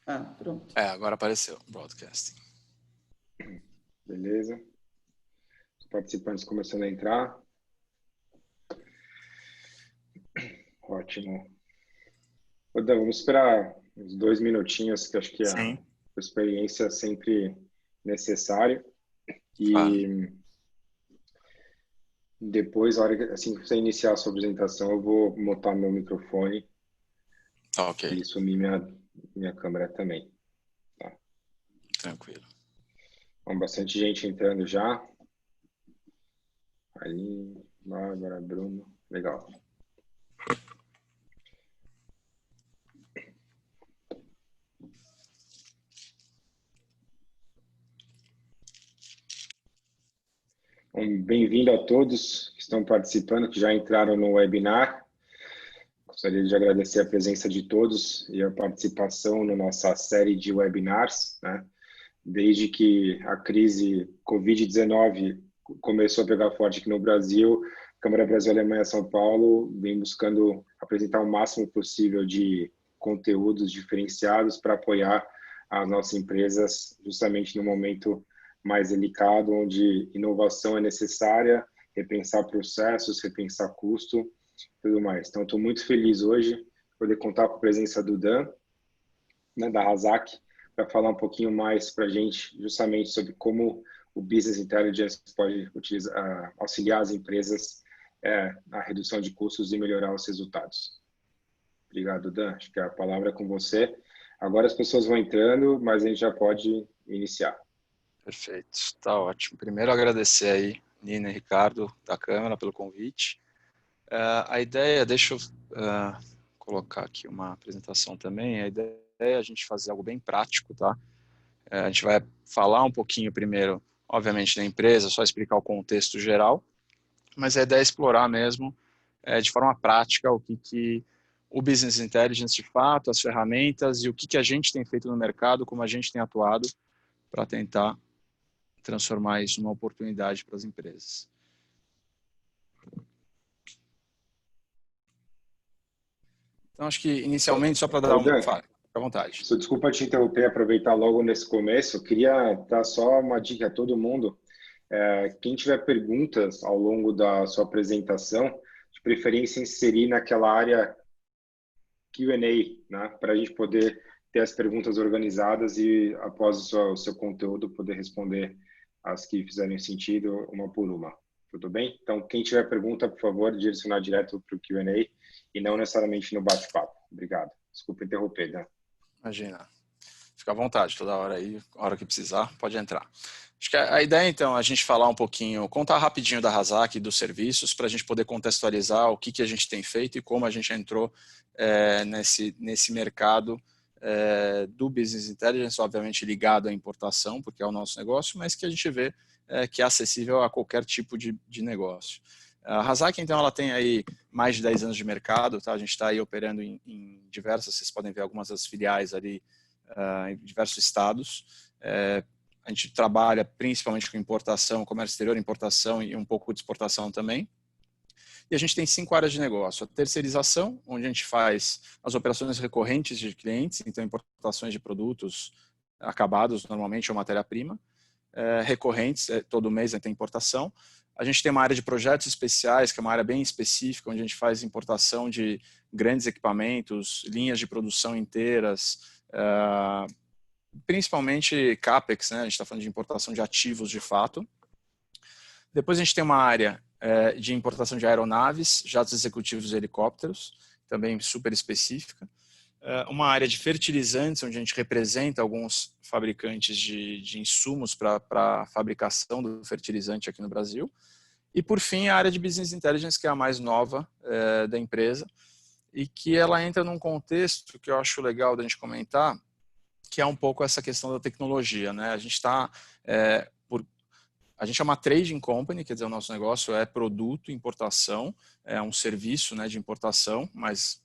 Ah, pronto. Agora apareceu, broadcasting. Beleza. Os participantes começando a entrar. Ótimo. Dan, vamos esperar uns 2 minutinhos, que acho que a Sim. experiência é sempre necessária. E Claro. depois, assim que você iniciar a sua apresentação, eu vou mutar meu microfone Tá, ok. e sumir minha câmera também. Tá. Tranquilo. Bom, bastante gente entrando já. Ali, Bárbara, Bruno. Legal. Bem-vindo a todos que estão participando, que já entraram no webinar. Gostaria de agradecer a presença de todos e a participação na nossa série de webinars, né? Desde que a crise Covid-19 começou a pegar forte aqui no Brasil, a Câmara Brasil-Alemanha São Paulo vem buscando apresentar o máximo possível de conteúdos diferenciados para apoiar as nossas empresas justamente no momento mais delicado, onde inovação é necessária, repensar processos, repensar custo, tudo mais. Então, estou muito feliz hoje de poder contar com a presença do Dan, né, da Razak, para falar um pouquinho mais para a gente justamente sobre como o Business Intelligence pode auxiliar as empresas na redução de custos e melhorar os resultados. Obrigado, Dan. Acho que a palavra é com você. Agora as pessoas vão entrando, mas a gente já pode iniciar. Perfeito, tá ótimo. Primeiro agradecer aí, Nina e Ricardo da Câmara pelo convite. A ideia, deixa eu colocar aqui uma apresentação também, a ideia é a gente fazer algo bem prático, tá? A gente vai falar um pouquinho primeiro, obviamente, da empresa, só explicar o contexto geral, mas a ideia é explorar mesmo, de forma prática, o que o Business Intelligence de fato, as ferramentas e o que a gente tem feito no mercado, como a gente tem atuado para tentar transformar isso numa oportunidade para as empresas. Então, acho que inicialmente, só para dar uma... Fala, fica à vontade. Desculpa te interromper, aproveitar logo nesse começo. Eu queria dar só uma dica a todo mundo. Quem tiver perguntas ao longo da sua apresentação, de preferência inserir naquela área Q&A, né, para a gente poder ter as perguntas organizadas e, após o seu conteúdo, poder responder as que fizerem sentido, uma por uma. Tudo bem? Então, quem tiver pergunta, por favor, direcionar direto para o Q&A e não necessariamente no bate-papo. Obrigado. Desculpa interromper, né? Imagina. Fica à vontade, toda hora aí, a hora que precisar, pode entrar. Acho que a ideia, então, é a gente falar um pouquinho, contar rapidinho da Razak e dos serviços, para a gente poder contextualizar o que a gente tem feito e como a gente entrou nesse mercado do Business Intelligence, obviamente ligado à importação, porque é o nosso negócio, mas que a gente vê que é acessível a qualquer tipo de negócio. A Razak, então, ela tem aí mais de 10 anos de mercado, tá? A gente está aí operando em diversas, vocês podem ver algumas das filiais ali, em diversos estados. A gente trabalha principalmente com importação, comércio exterior, importação e um pouco de exportação também. E a gente tem 5 áreas de negócio. A terceirização, onde a gente faz as operações recorrentes de clientes, então importações de produtos acabados, normalmente, ou matéria-prima. Recorrentes, todo mês tem importação. A gente tem uma área de projetos especiais, que é uma área bem específica, onde a gente faz importação de grandes equipamentos, linhas de produção inteiras, principalmente CAPEX, né? A gente está falando de importação de ativos de fato. Depois a gente tem uma área de importação de aeronaves, jatos executivos e helicópteros, também super específica. Uma área de fertilizantes, onde a gente representa alguns fabricantes de insumos para a fabricação do fertilizante aqui no Brasil. E, por fim, a área de Business Intelligence, que é a mais nova da empresa, e que ela entra num contexto que eu acho legal da gente comentar, que é um pouco essa questão da tecnologia, né? A gente está... A gente é uma trading company, quer dizer, o nosso negócio é produto, importação, é um serviço, né, de importação, mas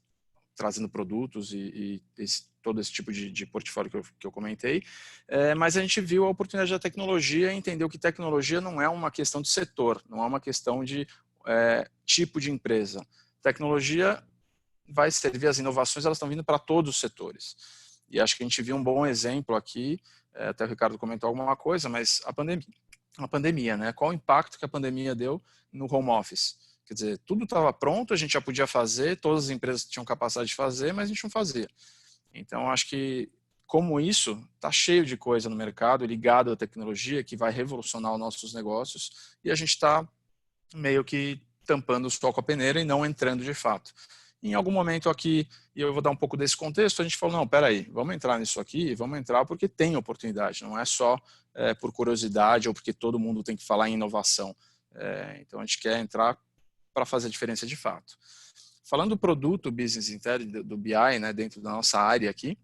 trazendo produtos e todo esse tipo de portfólio que eu comentei. Mas a gente viu a oportunidade da tecnologia e entendeu que tecnologia não é uma questão de setor, não é uma questão de tipo de empresa. Tecnologia vai servir, as inovações elas estão vindo para todos os setores. E acho que a gente viu um bom exemplo aqui, até o Ricardo comentou alguma coisa, mas a pandemia, né? Qual o impacto que a pandemia deu no home office? Quer dizer, tudo estava pronto, a gente já podia fazer, todas as empresas tinham capacidade de fazer, mas a gente não fazia. Então, acho que, como isso, está cheio de coisa no mercado ligado à tecnologia que vai revolucionar os nossos negócios e a gente está meio que tampando o sol com a peneira e não entrando de fato. Em algum momento aqui, e eu vou dar um pouco desse contexto, a gente falou, não, peraí, vamos entrar nisso aqui, vamos entrar porque tem oportunidade, não é só por curiosidade ou porque todo mundo tem que falar em inovação. Então, a gente quer entrar para fazer a diferença de fato. Falando do produto Business Intelligence, do BI, né, dentro da nossa área aqui,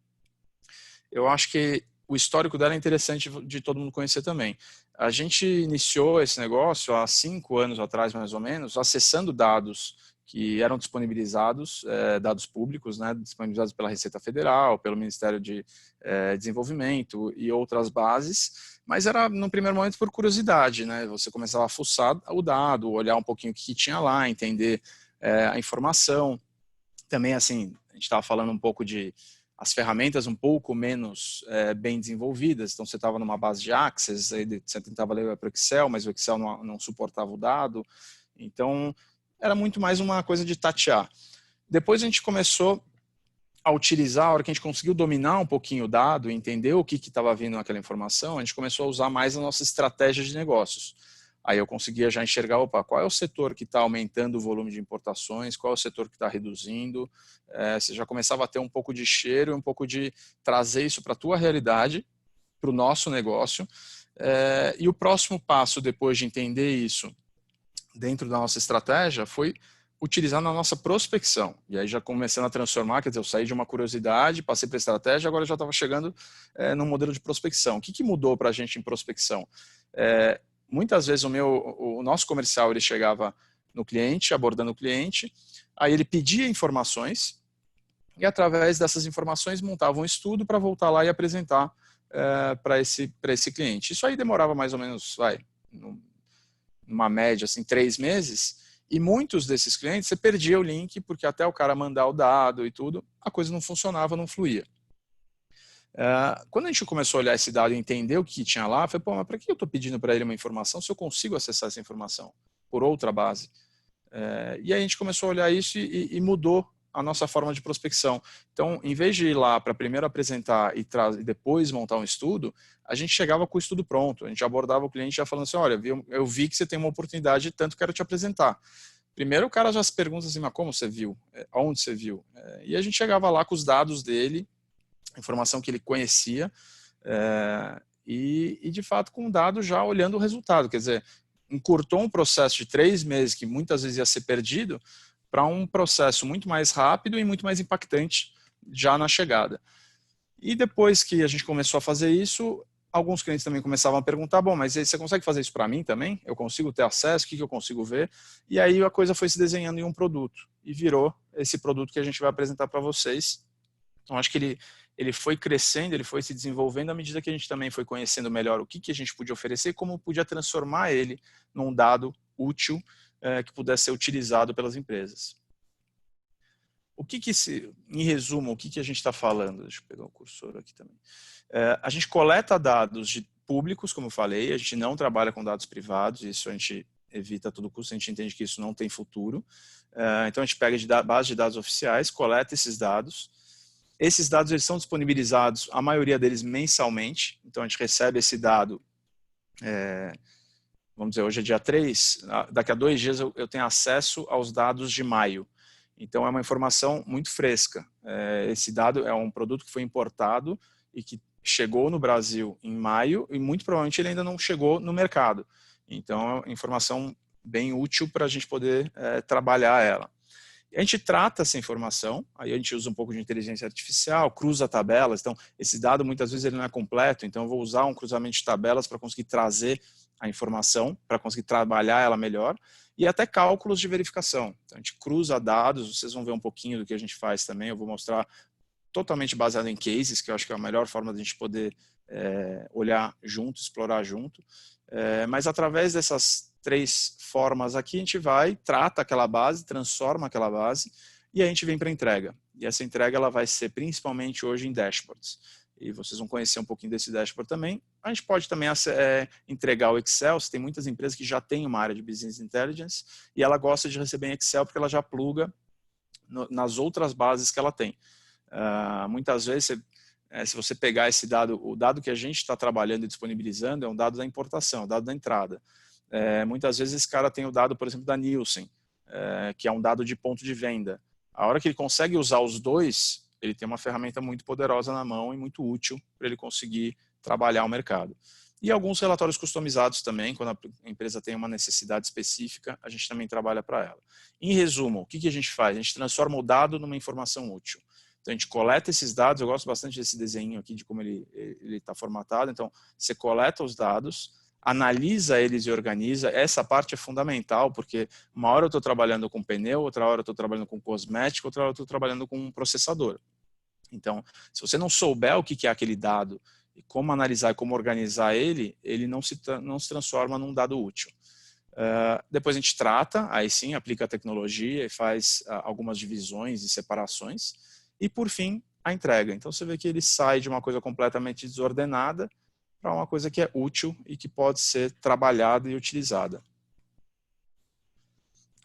eu acho que o histórico dela é interessante de todo mundo conhecer também. A gente iniciou esse negócio há 5 anos atrás, mais ou menos, acessando dados que eram disponibilizados, dados públicos, né, disponibilizados pela Receita Federal, pelo Ministério de Desenvolvimento e outras bases, mas era, no primeiro momento, por curiosidade, né, você começava a fuçar o dado, olhar um pouquinho o que tinha lá, entender a informação. Também, assim, a gente estava falando um pouco de as ferramentas um pouco menos bem desenvolvidas, então você estava numa base de Access, aí você tentava ler para o Excel, mas o Excel não suportava o dado, então era muito mais uma coisa de tatear. Depois a gente começou a utilizar, a hora que a gente conseguiu dominar um pouquinho o dado, entender o que estava vindo naquela informação, a gente começou a usar mais a nossa estratégia de negócios. Aí eu conseguia já enxergar, opa, qual é o setor que está aumentando o volume de importações, qual é o setor que está reduzindo. Você já começava a ter um pouco de cheiro, um pouco de trazer isso para a tua realidade, para o nosso negócio. E o próximo passo, depois de entender isso dentro da nossa estratégia, foi utilizar na nossa prospecção. E aí já começando a transformar, quer dizer, eu saí de uma curiosidade, passei para a estratégia, agora já estava chegando num modelo de prospecção. O que mudou para a gente em prospecção? Muitas vezes o nosso comercial ele chegava no cliente, abordando o cliente, aí ele pedia informações e através dessas informações montava um estudo para voltar lá e apresentar para esse cliente. Isso aí demorava mais ou menos, numa média, assim, 3 meses, e muitos desses clientes você perdia o link porque até o cara mandar o dado e tudo, a coisa não funcionava, não fluía. Quando a gente começou a olhar esse dado e entender o que tinha lá, eu falei, pô, mas para que eu estou pedindo para ele uma informação se eu consigo acessar essa informação por outra base? E aí a gente começou a olhar isso e mudou a nossa forma de prospecção. Então, em vez de ir lá para primeiro apresentar e depois montar um estudo, a gente chegava com o estudo pronto, a gente abordava o cliente já falando assim, olha, eu vi que você tem uma oportunidade, tanto quero te apresentar. Primeiro o cara já se pergunta assim, mas como você viu? Onde você viu? E a gente chegava lá com os dados dele, informação que ele conhecia, e de fato com o dado já olhando o resultado, quer dizer, encurtou um processo de 3 meses que muitas vezes ia ser perdido para um processo muito mais rápido e muito mais impactante já na chegada. E depois que a gente começou a fazer isso, alguns clientes também começavam a perguntar, bom, mas você consegue fazer isso para mim também? Eu consigo ter acesso? O que eu consigo ver? E aí a coisa foi se desenhando em um produto e virou esse produto que a gente vai apresentar para vocês. Então, acho que ele foi crescendo, ele foi se desenvolvendo à medida que a gente também foi conhecendo melhor o que a gente podia oferecer e como podia transformar ele num dado útil que pudesse ser utilizado pelas empresas. Em resumo, o que a gente está falando? Deixa eu pegar o cursor aqui também. A gente coleta dados de públicos, como eu falei, a gente não trabalha com dados privados, isso a gente evita a todo custo, a gente entende que isso não tem futuro. Então a gente pega de base de dados oficiais, coleta esses dados. Esses dados eles são disponibilizados, a maioria deles mensalmente, então a gente recebe esse dado, vamos dizer, hoje é dia 3, daqui a 2 dias eu tenho acesso aos dados de maio. Então é uma informação muito fresca. Esse dado é um produto que foi importado e que chegou no Brasil em maio e muito provavelmente ele ainda não chegou no mercado. Então é uma informação bem útil para a gente poder trabalhar ela. A gente trata essa informação, aí a gente usa um pouco de inteligência artificial, cruza tabelas, então esse dado muitas vezes ele não é completo, então eu vou usar um cruzamento de tabelas para conseguir trazer a informação, para conseguir trabalhar ela melhor, e até cálculos de verificação. Então a gente cruza dados, vocês vão ver um pouquinho do que a gente faz também, eu vou mostrar totalmente baseado em cases, que eu acho que é a melhor forma de a gente poder olhar junto, explorar junto, mas através dessas 3 formas aqui, a gente vai, trata aquela base, transforma aquela base e a gente vem para a entrega. E essa entrega ela vai ser principalmente hoje em dashboards. E vocês vão conhecer um pouquinho desse dashboard também. A gente pode também entregar o Excel. Tem muitas empresas que já têm uma área de Business Intelligence e ela gosta de receber em Excel porque ela já pluga nas outras bases que ela tem. Muitas vezes, se você pegar esse dado, o dado que a gente está trabalhando e disponibilizando é um dado da importação, o dado da entrada. Muitas vezes esse cara tem o dado, por exemplo, da Nielsen, que é um dado de ponto de venda. A hora que ele consegue usar os dois, ele tem uma ferramenta muito poderosa na mão e muito útil para ele conseguir trabalhar o mercado. E alguns relatórios customizados também, quando a empresa tem uma necessidade específica, a gente também trabalha para ela. Em resumo, o que a gente faz? A gente transforma o dado numa informação útil. Então, a gente coleta esses dados, eu gosto bastante desse desenho aqui, de como ele está formatado. Então, você coleta os dados, analisa eles e organiza. Essa parte é fundamental, porque uma hora eu estou trabalhando com pneu, outra hora eu estou trabalhando com cosmético, outra hora eu estou trabalhando com um processador. Então, se você não souber o que é aquele dado e como analisar e como organizar ele não se transforma num dado útil. Depois a gente trata, aí sim, aplica a tecnologia e faz algumas divisões e separações. E, por fim, a entrega. Então, você vê que ele sai de uma coisa completamente desordenada para uma coisa que é útil e que pode ser trabalhada e utilizada.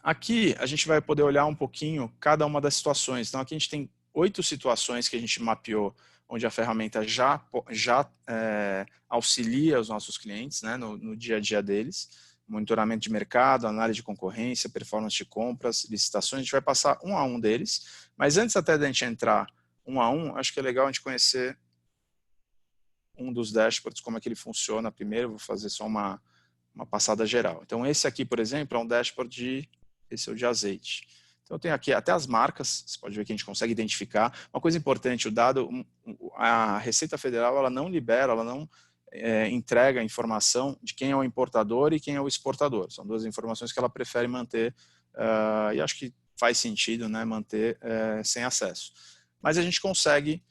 Aqui, a gente vai poder olhar um pouquinho cada uma das situações. Então, aqui a gente tem 8 situações que a gente mapeou, onde a ferramenta já auxilia os nossos clientes, né, no dia a dia deles. Monitoramento de mercado, análise de concorrência, performance de compras, licitações. A gente vai passar um a um deles. Mas antes até da gente entrar um a um, acho que é legal a gente conhecer um dos dashboards, como é que ele funciona primeiro. Vou fazer só uma passada geral. Então, esse aqui, por exemplo, é um dashboard esse é o de azeite. Então, eu tenho aqui até as marcas, você pode ver que a gente consegue identificar. Uma coisa importante, o dado, a Receita Federal, ela não libera, ela não entrega a informação de quem é o importador e quem é o exportador. São duas informações que ela prefere manter, e acho que faz sentido, né, manter sem acesso. Mas a gente consegue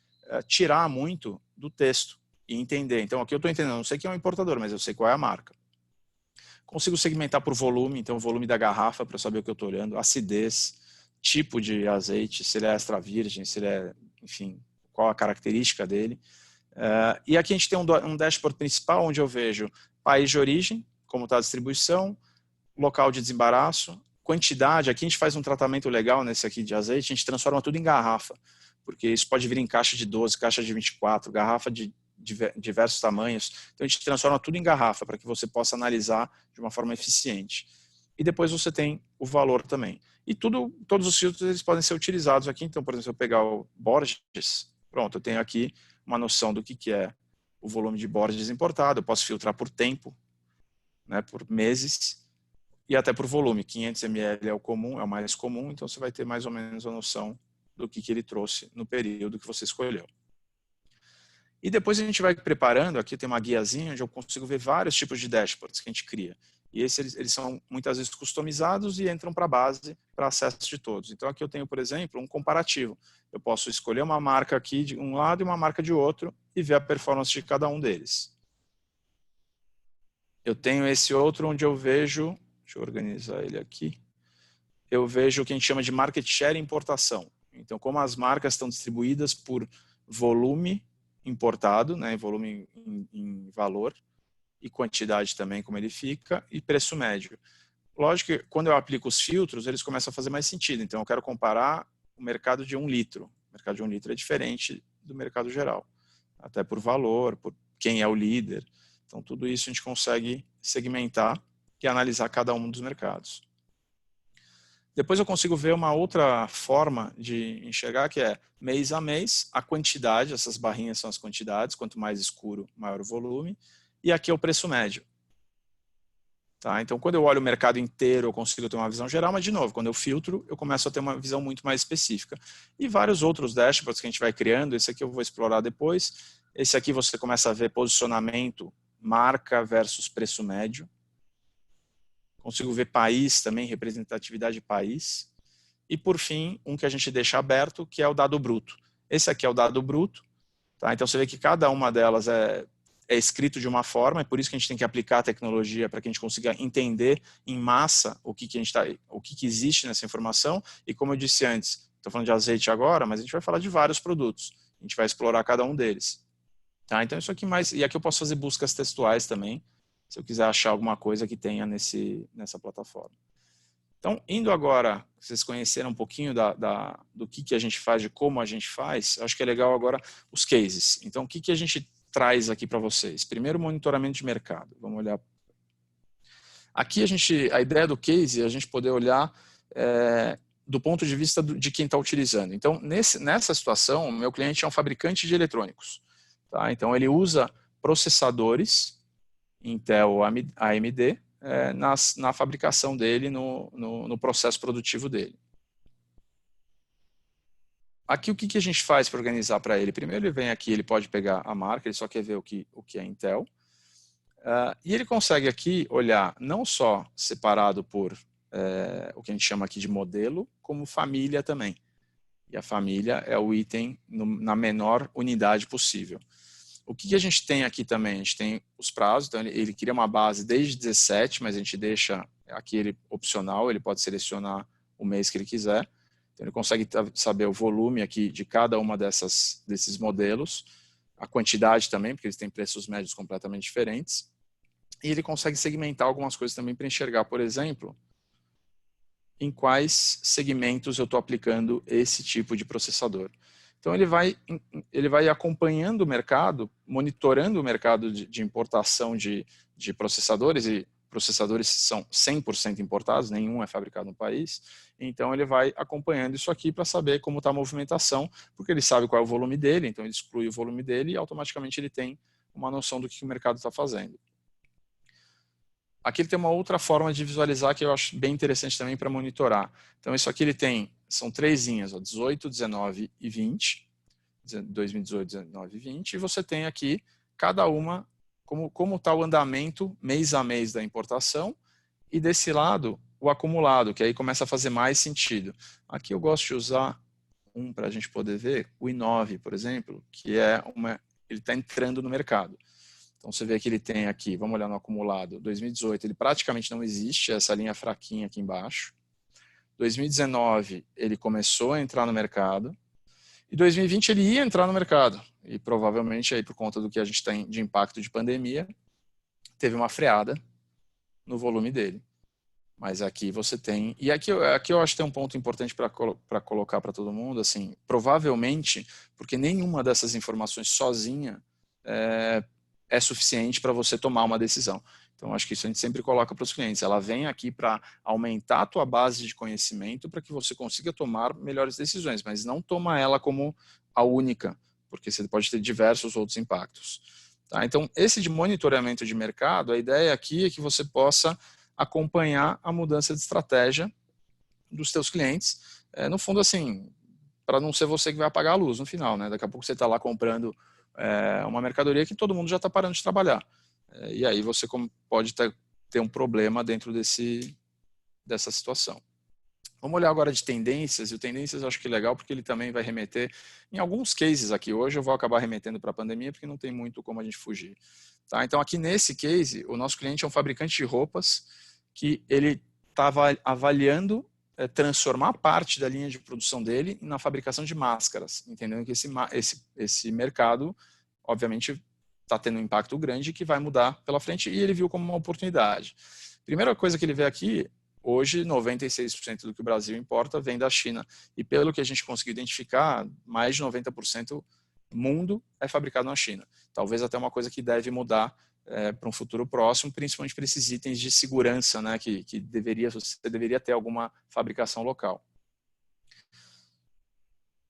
tirar muito do texto e entender. Então, aqui eu estou entendendo, não sei quem é o importador, mas eu sei qual é a marca. Consigo segmentar por volume, então o volume da garrafa para saber o que eu estou olhando, acidez, tipo de azeite, se ele é extra virgem, se ele é, enfim, qual a característica dele. E aqui a gente tem um dashboard principal, onde eu vejo país de origem, como está a distribuição, local de desembaraço, quantidade. Aqui a gente faz um tratamento legal nesse aqui de azeite, a gente transforma tudo em garrafa, porque isso pode vir em caixa de 12, caixa de 24, garrafa de diversos tamanhos. Então a gente transforma tudo em garrafa para que você possa analisar de uma forma eficiente. E depois você tem o valor também. E todos os filtros eles podem ser utilizados aqui. Então, por exemplo, se eu pegar o Borges, pronto, eu tenho aqui uma noção do que é o volume de Borges importado. Eu posso filtrar por tempo, né, por meses, e até por volume. 500 ml é o comum, é o mais comum, então você vai ter mais ou menos a noção do que ele trouxe no período que você escolheu. E depois a gente vai preparando, aqui tem uma guiazinha onde eu consigo ver vários tipos de dashboards que a gente cria. E esses eles são muitas vezes customizados e entram para a base para acesso de todos. Então aqui eu tenho, por exemplo, um comparativo. Eu posso escolher uma marca aqui de um lado e uma marca de outro e ver a performance de cada um deles. Eu tenho esse outro onde eu vejo, deixa eu organizar ele aqui, eu vejo o que a gente chama de market share e importação. Então, como as marcas estão distribuídas por volume importado, né, volume em valor, e quantidade também, como ele fica, e preço médio. Lógico que quando eu aplico os filtros, eles começam a fazer mais sentido. Então, eu quero comparar o mercado de 1 litro. O mercado de 1 litro é diferente do mercado geral, até por valor, por quem é o líder. Então, tudo isso a gente consegue segmentar e analisar cada um dos mercados. Depois eu consigo ver uma outra forma de enxergar, que é mês a mês, a quantidade, essas barrinhas são as quantidades, quanto mais escuro, maior o volume, e aqui é o preço médio. Tá? Então, quando eu olho o mercado inteiro, eu consigo ter uma visão geral, mas, de novo, quando eu filtro, eu começo a ter uma visão muito mais específica. E vários outros dashboards que a gente vai criando, esse aqui eu vou explorar depois. Esse aqui você começa a ver posicionamento, marca versus preço médio. Consigo ver país também, representatividade de país. E, por fim, um que a gente deixa aberto, que é o dado bruto. Esse aqui é o dado bruto. Tá? Então, você vê que cada uma delas é escrito de uma forma, é por isso que a gente tem que aplicar a tecnologia para que a gente consiga entender em massa o que existe nessa informação. E, como eu disse antes, estou falando de azeite agora, mas a gente vai falar de vários produtos. A gente vai explorar cada um deles. Tá? Então, isso aqui mais... E aqui eu posso fazer buscas textuais também, se eu quiser achar alguma coisa que tenha nessa plataforma. Então, indo agora, vocês conheceram um pouquinho do que a gente faz, de como a gente faz, acho que é legal agora os cases. Então, o que a gente traz aqui para vocês? Primeiro, monitoramento de mercado. Vamos olhar. Aqui a ideia do case é a gente poder olhar do ponto de vista de quem está utilizando. Então, nessa situação, o meu cliente é um fabricante de eletrônicos. Tá? Então, ele usa processadores Intel AMD na fabricação dele, no processo produtivo dele. Aqui, o que a gente faz para organizar para ele? Primeiro, ele vem aqui, ele pode pegar a marca, ele só quer ver o que é Intel. E ele consegue aqui olhar não só separado por o que a gente chama aqui de modelo, como família também. E a família é o item na menor unidade possível. O que a gente tem aqui também? A gente tem os prazos, então ele cria uma base desde 17, mas a gente deixa aqui ele opcional, ele pode selecionar o mês que ele quiser. Então ele consegue saber o volume aqui de cada uma desses modelos, a quantidade também, porque eles têm preços médios completamente diferentes. E ele consegue segmentar algumas coisas também para enxergar, por exemplo, em quais segmentos eu estou aplicando esse tipo de processador. Então, ele vai acompanhando o mercado, monitorando o mercado de importação de processadores, e processadores são 100% importados, nenhum é fabricado no país. Então, ele vai acompanhando isso aqui para saber como está a movimentação, porque ele sabe qual é o volume dele, então ele exclui o volume dele e automaticamente ele tem uma noção do que o mercado está fazendo. Aqui ele tem uma outra forma de visualizar que eu acho bem interessante também para monitorar. Então, isso aqui são 3 linhas, 18, 19 e 20, 2018, 19 e 20, e você tem aqui cada uma, como está o andamento mês a mês da importação, e desse lado, o acumulado, que aí começa a fazer mais sentido. Aqui eu gosto de usar para a gente poder ver, o I9, por exemplo, que ele está entrando no mercado. Então, você vê que ele tem aqui, vamos olhar no acumulado, 2018, ele praticamente não existe, essa linha fraquinha aqui embaixo. 2019, ele começou a entrar no mercado. E 2020, ele ia entrar no mercado. E provavelmente, aí, por conta do que a gente tem de impacto de pandemia, teve uma freada no volume dele. Mas aqui você tem... E aqui eu acho que tem um ponto importante para colocar para todo mundo, assim, provavelmente, porque nenhuma dessas informações sozinha é suficiente para você tomar uma decisão. Então, acho que isso a gente sempre coloca para os clientes. Ela vem aqui para aumentar a tua base de conhecimento para que você consiga tomar melhores decisões, mas não toma ela como a única, porque você pode ter diversos outros impactos. Tá? Então, esse de monitoramento de mercado, a ideia aqui é que você possa acompanhar a mudança de estratégia dos teus clientes. No fundo, assim, para não ser você que vai apagar a luz no final, né? Daqui a pouco você está lá comprando uma mercadoria que todo mundo já está parando de trabalhar. E aí você pode ter um problema dentro dessa situação. Vamos olhar agora de tendências, e o tendências eu acho que é legal porque ele também vai remeter em alguns cases aqui. Hoje eu vou acabar remetendo para a pandemia porque não tem muito como a gente fugir. Tá? Então aqui nesse case, o nosso cliente é um fabricante de roupas que ele estava avaliando transformar parte da linha de produção dele na fabricação de máscaras, entendendo que esse mercado, obviamente, está tendo um impacto grande que vai mudar pela frente, e ele viu como uma oportunidade. Primeira coisa que ele vê aqui, hoje 96% do que o Brasil importa vem da China, e pelo que a gente conseguiu identificar, mais de 90% do mundo é fabricado na China. Talvez até uma coisa que deve mudar para um futuro próximo, principalmente para esses itens de segurança, né, que você deveria ter alguma fabricação local.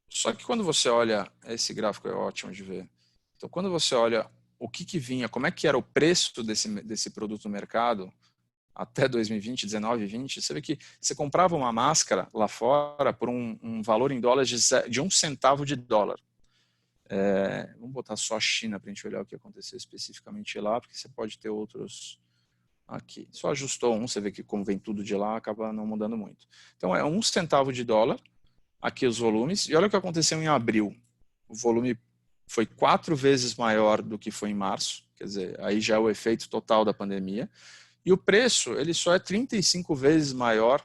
Só que quando você olha, esse gráfico é ótimo de ver, então quando você olha o que vinha, como é que era o preço desse produto no mercado, até 2020, 19 e 20, você vê que você comprava uma máscara lá fora por um valor em dólares de 1 centavo de dólar. Vamos botar só a China para a gente olhar o que aconteceu especificamente lá, porque você pode ter outros aqui. Só ajustou você vê que como vem tudo de lá, acaba não mudando muito. Então é 1 centavo de dólar, aqui os volumes, e olha o que aconteceu em abril. O volume foi 4 vezes maior do que foi em março, quer dizer, aí já é o efeito total da pandemia, e o preço ele só é 35 vezes maior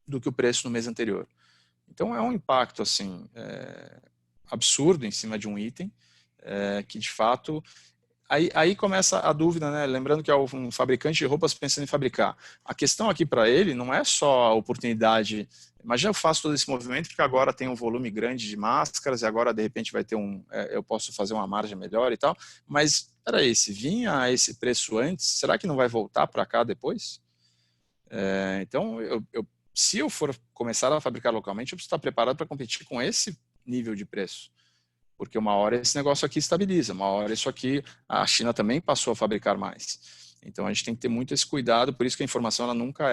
do que o preço no mês anterior. Então, é um impacto assim, absurdo em cima de um item, que de fato... Aí começa a dúvida, né? Lembrando que é um fabricante de roupas pensando em fabricar. A questão aqui para ele não é só a oportunidade. Imagina, eu faço todo esse movimento porque agora tem um volume grande de máscaras e agora de repente vai ter eu posso fazer uma margem melhor e tal. Mas peraí, se vinha a esse preço antes, será que não vai voltar para cá depois? Então, se eu for começar a fabricar localmente, eu preciso estar preparado para competir com esse nível de preço. Porque uma hora esse negócio aqui estabiliza, uma hora isso aqui, a China também passou a fabricar mais. Então a gente tem que ter muito esse cuidado, por isso que a informação ela nunca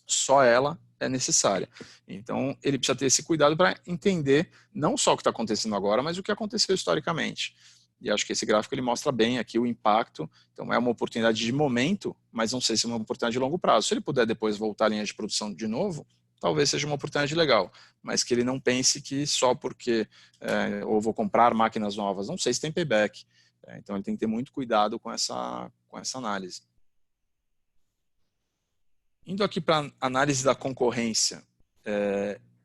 só ela é necessária. Então ele precisa ter esse cuidado para entender não só o que está acontecendo agora, mas o que aconteceu historicamente. E acho que esse gráfico ele mostra bem aqui o impacto. Então é uma oportunidade de momento, mas não sei se é uma oportunidade de longo prazo. Se ele puder depois voltar à linha de produção de novo, talvez seja uma oportunidade legal, mas que ele não pense que só porque ou vou comprar máquinas novas, não sei se tem payback. Então ele tem que ter muito cuidado com essa análise. Indo aqui para a análise da concorrência,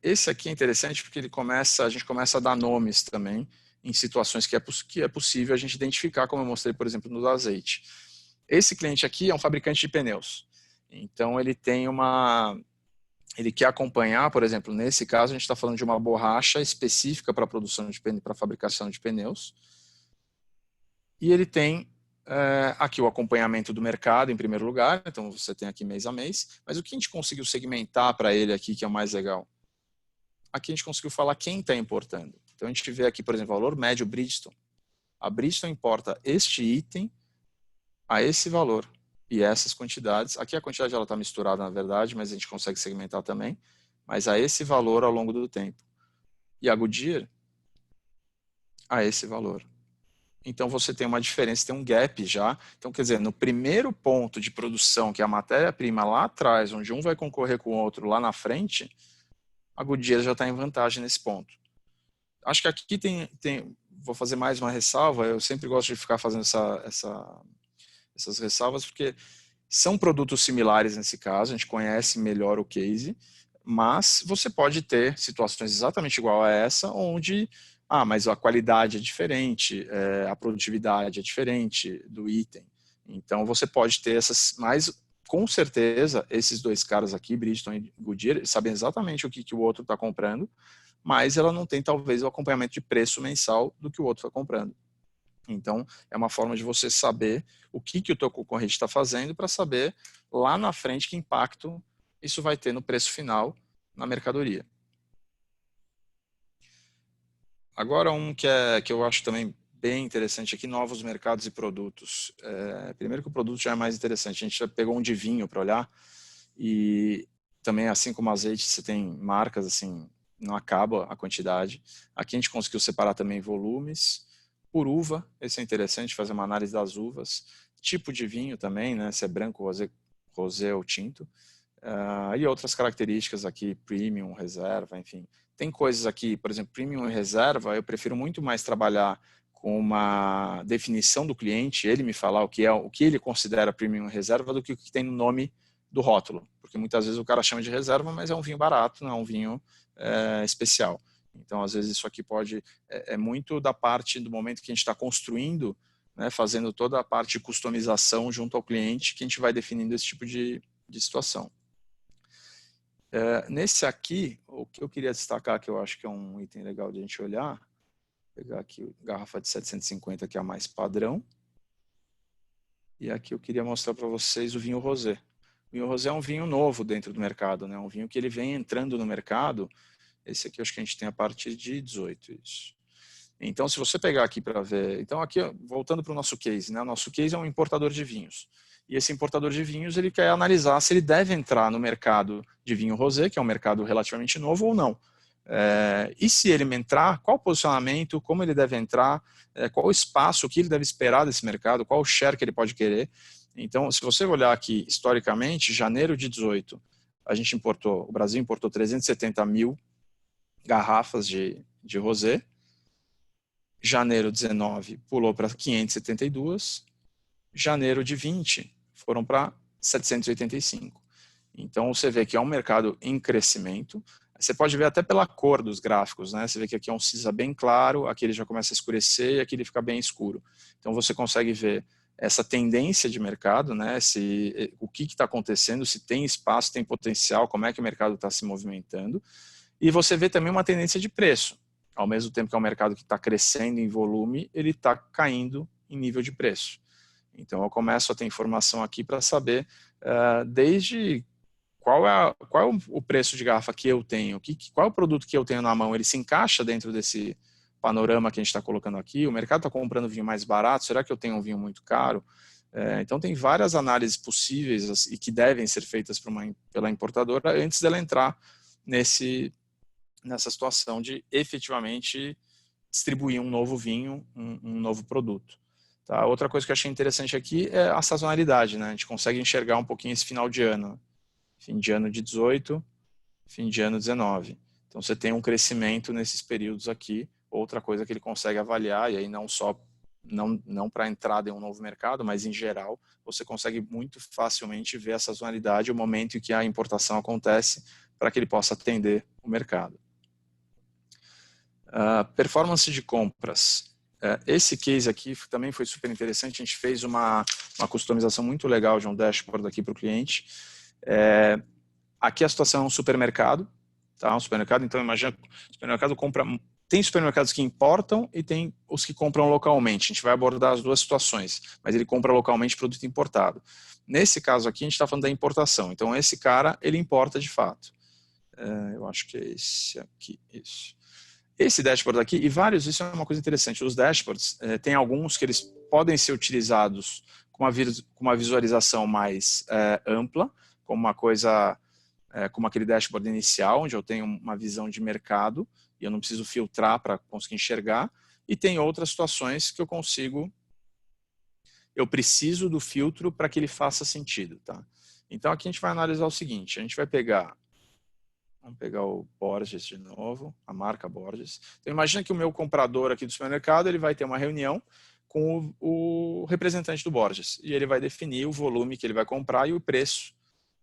esse aqui é interessante porque a gente começa a dar nomes também em situações que é possível a gente identificar, como eu mostrei, por exemplo, no azeite. Esse cliente aqui é um fabricante de pneus. Então ele tem ele quer acompanhar, por exemplo, nesse caso a gente está falando de uma borracha específica para para fabricação de pneus, e ele tem aqui o acompanhamento do mercado em primeiro lugar, então você tem aqui mês a mês, mas o que a gente conseguiu segmentar para ele aqui que é o mais legal? Aqui a gente conseguiu falar quem está importando. Então a gente vê aqui, por exemplo, valor médio Bridgestone. A Bridgestone importa este item a esse valor. E essas quantidades, aqui a quantidade ela está misturada na verdade, mas a gente consegue segmentar também, mas a esse valor ao longo do tempo. E a Goodyear, a esse valor. Então você tem uma diferença, tem um gap já. Então quer dizer, no primeiro ponto de produção, que é a matéria-prima lá atrás, onde um vai concorrer com o outro lá na frente, a Goodyear já está em vantagem nesse ponto. Acho que aqui vou fazer mais uma ressalva, eu sempre gosto de ficar fazendo essas ressalvas, porque são produtos similares nesse caso, a gente conhece melhor o case, mas você pode ter situações exatamente igual a essa, onde, mas a qualidade é diferente, a produtividade é diferente do item. Então você pode ter mas com certeza esses dois caras aqui, Bridgestone e Goodyear, sabem exatamente o que o outro está comprando, mas ela não tem talvez o acompanhamento de preço mensal do que o outro está comprando. Então, é uma forma de você saber o que o teu concorrente está fazendo para saber lá na frente que impacto isso vai ter no preço final na mercadoria. Agora que eu acho também bem interessante aqui, novos mercados e produtos. Primeiro que o produto já é mais interessante, a gente já pegou um de vinho para olhar e também, assim como azeite, você tem marcas assim, não acaba a quantidade. Aqui a gente conseguiu separar também volumes, por uva, esse é interessante, fazer uma análise das uvas, tipo de vinho também, né, se é branco, rosé ou tinto, e outras características aqui, premium, reserva, enfim. Tem coisas aqui, por exemplo, premium e reserva, eu prefiro muito mais trabalhar com uma definição do cliente, ele me falar o que ele considera premium e reserva do que o que tem no nome do rótulo, porque muitas vezes o cara chama de reserva, mas é um vinho barato, não é um vinho especial. Então, às vezes, isso aqui é muito da parte do momento que a gente está construindo, né, fazendo toda a parte de customização junto ao cliente, que a gente vai definindo esse tipo de situação. Nesse aqui, o que eu queria destacar, que eu acho que é um item legal de a gente olhar, vou pegar aqui a garrafa de 750, que é a mais padrão, e aqui eu queria mostrar para vocês o vinho rosé. O vinho rosé é um vinho novo dentro do mercado, né? Um vinho que ele vem entrando no mercado. Esse aqui eu acho que a gente tem a partir de 18, isso. Então, se você pegar aqui para ver... Então, aqui, voltando para o nosso case, né? O nosso case é um importador de vinhos. E esse importador de vinhos, ele quer analisar se ele deve entrar no mercado de vinho rosé, que é um mercado relativamente novo, ou não. E se ele entrar, qual o posicionamento, como ele deve entrar, qual o espaço, o que ele deve esperar desse mercado, qual o share que ele pode querer. Então, se você olhar aqui, historicamente, janeiro de 18, o Brasil importou 370 mil garrafas de rosé. Janeiro 19 pulou para 572. Janeiro de 20 foram para 785. Então você vê que é um mercado em crescimento. você pode ver até pela cor dos gráficos, né? Você vê que aqui é um cinza bem claro, aqui ele já começa a escurecer e aqui ele fica bem escuro. Então você consegue ver essa tendência de mercado, né? O que está acontecendo, se tem espaço, tem potencial, como é que o mercado está se movimentando. E você vê também uma tendência de preço. Ao mesmo tempo que é um mercado que está crescendo em volume, ele está caindo em nível de preço. Então eu começo a ter informação aqui para saber desde qual é o preço de garrafa que eu tenho, qual é o produto que eu tenho na mão, ele se encaixa dentro desse panorama que a gente está colocando aqui, o mercado está comprando vinho mais barato, será que eu tenho um vinho muito caro? Então tem várias análises possíveis e que devem ser feitas pela importadora antes dela entrar nessa situação de efetivamente distribuir um novo vinho, um novo produto. Tá? Outra coisa que eu achei interessante aqui é a sazonalidade, né? A gente consegue enxergar um pouquinho esse final de ano. Fim de ano de 18, fim de ano 19. Então você tem um crescimento nesses períodos aqui. Outra coisa que ele consegue avaliar, e aí não só não para a entrada em um novo mercado, mas em geral, você consegue muito facilmente ver a sazonalidade, o momento em que a importação acontece, para que ele possa atender o mercado. Performance de compras. Esse case aqui também foi super interessante. A gente fez uma customização muito legal de um dashboard aqui para o cliente. Aqui a situação é um supermercado, tá? Um supermercado, então imagina, o supermercado compra, tem supermercados que importam e tem os que compram localmente. A gente vai abordar as duas situações, mas ele compra localmente produto importado. Nesse caso aqui a gente está falando da importação, então esse cara ele importa de fato. Eu acho que é esse aqui, isso. Esse dashboard aqui, e vários, isso é uma coisa interessante, os dashboards, tem alguns que eles podem ser utilizados com uma visualização mais ampla, como uma coisa, como aquele dashboard inicial, onde eu tenho uma visão de mercado, e eu não preciso filtrar para conseguir enxergar, e tem outras situações que eu preciso do filtro para que ele faça sentido. Tá? Então aqui a gente vai analisar o seguinte, a gente vai vamos pegar o Borges de novo, a marca Borges. Então, imagina que o meu comprador aqui do supermercado, ele vai ter uma reunião com o representante do Borges, e ele vai definir o volume que ele vai comprar e o preço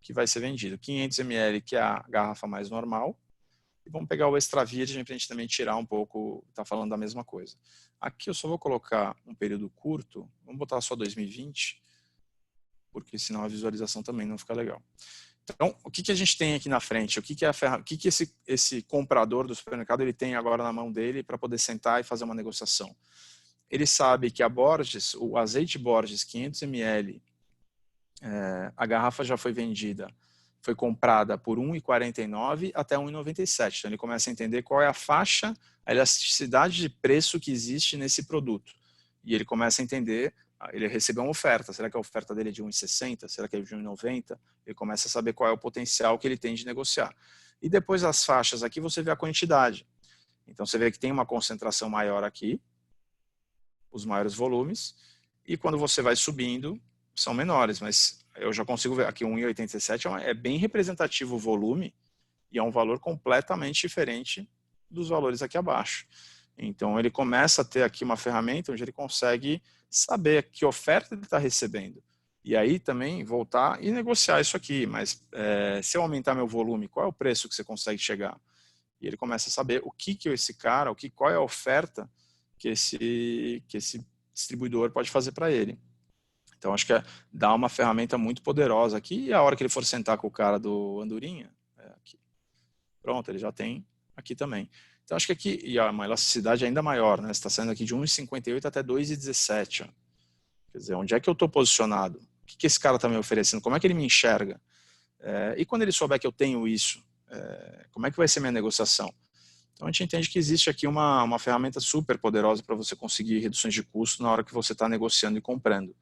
que vai ser vendido. 500 ml, que é a garrafa mais normal, e vamos pegar o extra virgem para a gente também tirar um pouco, está falando da mesma coisa. Aqui eu só vou colocar um período curto, vamos botar só 2020, porque senão a visualização também não fica legal. Então, o que a gente tem aqui na frente? O que esse comprador do supermercado ele tem agora na mão dele para poder sentar e fazer uma negociação? Ele sabe que a Borges, o azeite Borges 500 ml, a garrafa já foi vendida, foi comprada por R$ 1,49 até R$ 1,97. Então, ele começa a entender qual é a faixa, a elasticidade de preço que existe nesse produto. E ele começa a entender, ele recebeu uma oferta, será que a oferta dele é de 1,60? Será que é de 1,90? Ele começa a saber qual é o potencial que ele tem de negociar. E depois das faixas aqui você vê a quantidade. Então você vê que tem uma concentração maior aqui, os maiores volumes, e quando você vai subindo, são menores, mas eu já consigo ver aqui 1,87 é bem representativo o volume e é um valor completamente diferente dos valores aqui abaixo. Então ele começa a ter aqui uma ferramenta onde ele consegue saber que oferta ele está recebendo. E aí também voltar e negociar isso aqui, mas se eu aumentar meu volume, qual é o preço que você consegue chegar? E ele começa a saber o que esse cara, qual é a oferta que esse distribuidor pode fazer para ele. Então acho que dá uma ferramenta muito poderosa aqui, e a hora que ele for sentar com o cara do Andorinha, aqui. Pronto, ele já tem aqui também. Então acho que aqui, e uma elasticidade ainda maior, né? Você está saindo aqui de 1,58 até 2,17. Quer dizer, onde é que eu estou posicionado? O que esse cara está me oferecendo? Como é que ele me enxerga? E quando ele souber que eu tenho isso, como é que vai ser minha negociação? Então a gente entende que existe aqui uma ferramenta super poderosa para você conseguir reduções de custo na hora que você está negociando e comprando.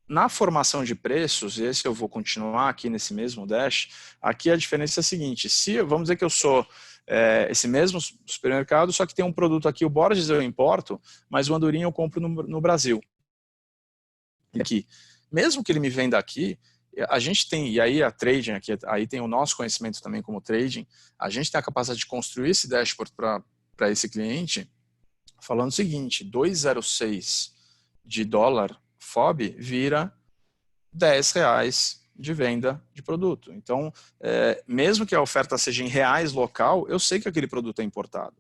Na formação de preços, esse eu vou continuar aqui nesse mesmo dash, aqui a diferença é a seguinte, vamos dizer que eu sou esse mesmo supermercado, só que tem um produto aqui, o Borges eu importo, mas o Andorinha eu compro no Brasil. Aqui, mesmo que ele me venda aqui, a gente tem, e aí a trading, aqui, aí tem o nosso conhecimento também como trading, a gente tem a capacidade de construir esse dashboard para esse cliente, falando o seguinte, 2,06 de dólar FOB vira R$10 de venda de produto. Então, mesmo que a oferta seja em reais local, eu sei que aquele produto é importado.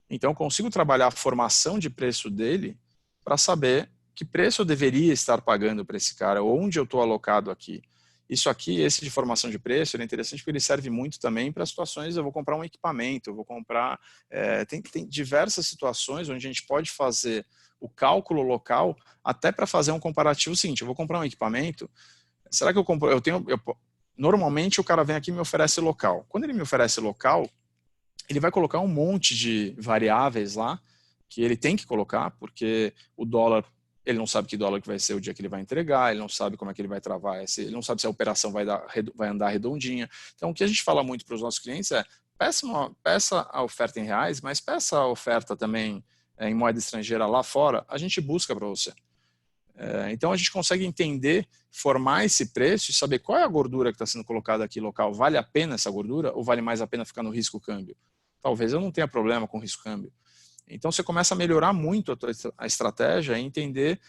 Então, eu consigo trabalhar a formação de preço dele para saber que preço eu deveria estar pagando para esse cara, onde eu estou alocado aqui. Isso aqui, esse de formação de preço, ele é interessante porque ele serve muito também para situações, eu vou comprar um equipamento, eu vou comprar... tem diversas situações onde a gente pode fazer o cálculo local até para fazer um comparativo seguinte, eu vou comprar um equipamento, será que eu compro... Normalmente o cara vem aqui e me oferece local. Quando ele me oferece local, ele vai colocar um monte de variáveis lá que ele tem que colocar, porque o dólar, ele não sabe que dólar que vai ser o dia que ele vai entregar, ele não sabe como é que ele vai travar, ele não sabe se a operação vai andar redondinha. Então, o que a gente fala muito para os nossos clientes é peça a oferta em reais, mas peça a oferta também em moeda estrangeira lá fora, a gente busca para você. Então, a gente consegue entender, formar esse preço e saber qual é a gordura que está sendo colocada aqui local. Vale a pena essa gordura ou vale mais a pena ficar no risco câmbio? Talvez eu não tenha problema com risco câmbio. Então, você começa a melhorar muito a estratégia e entender,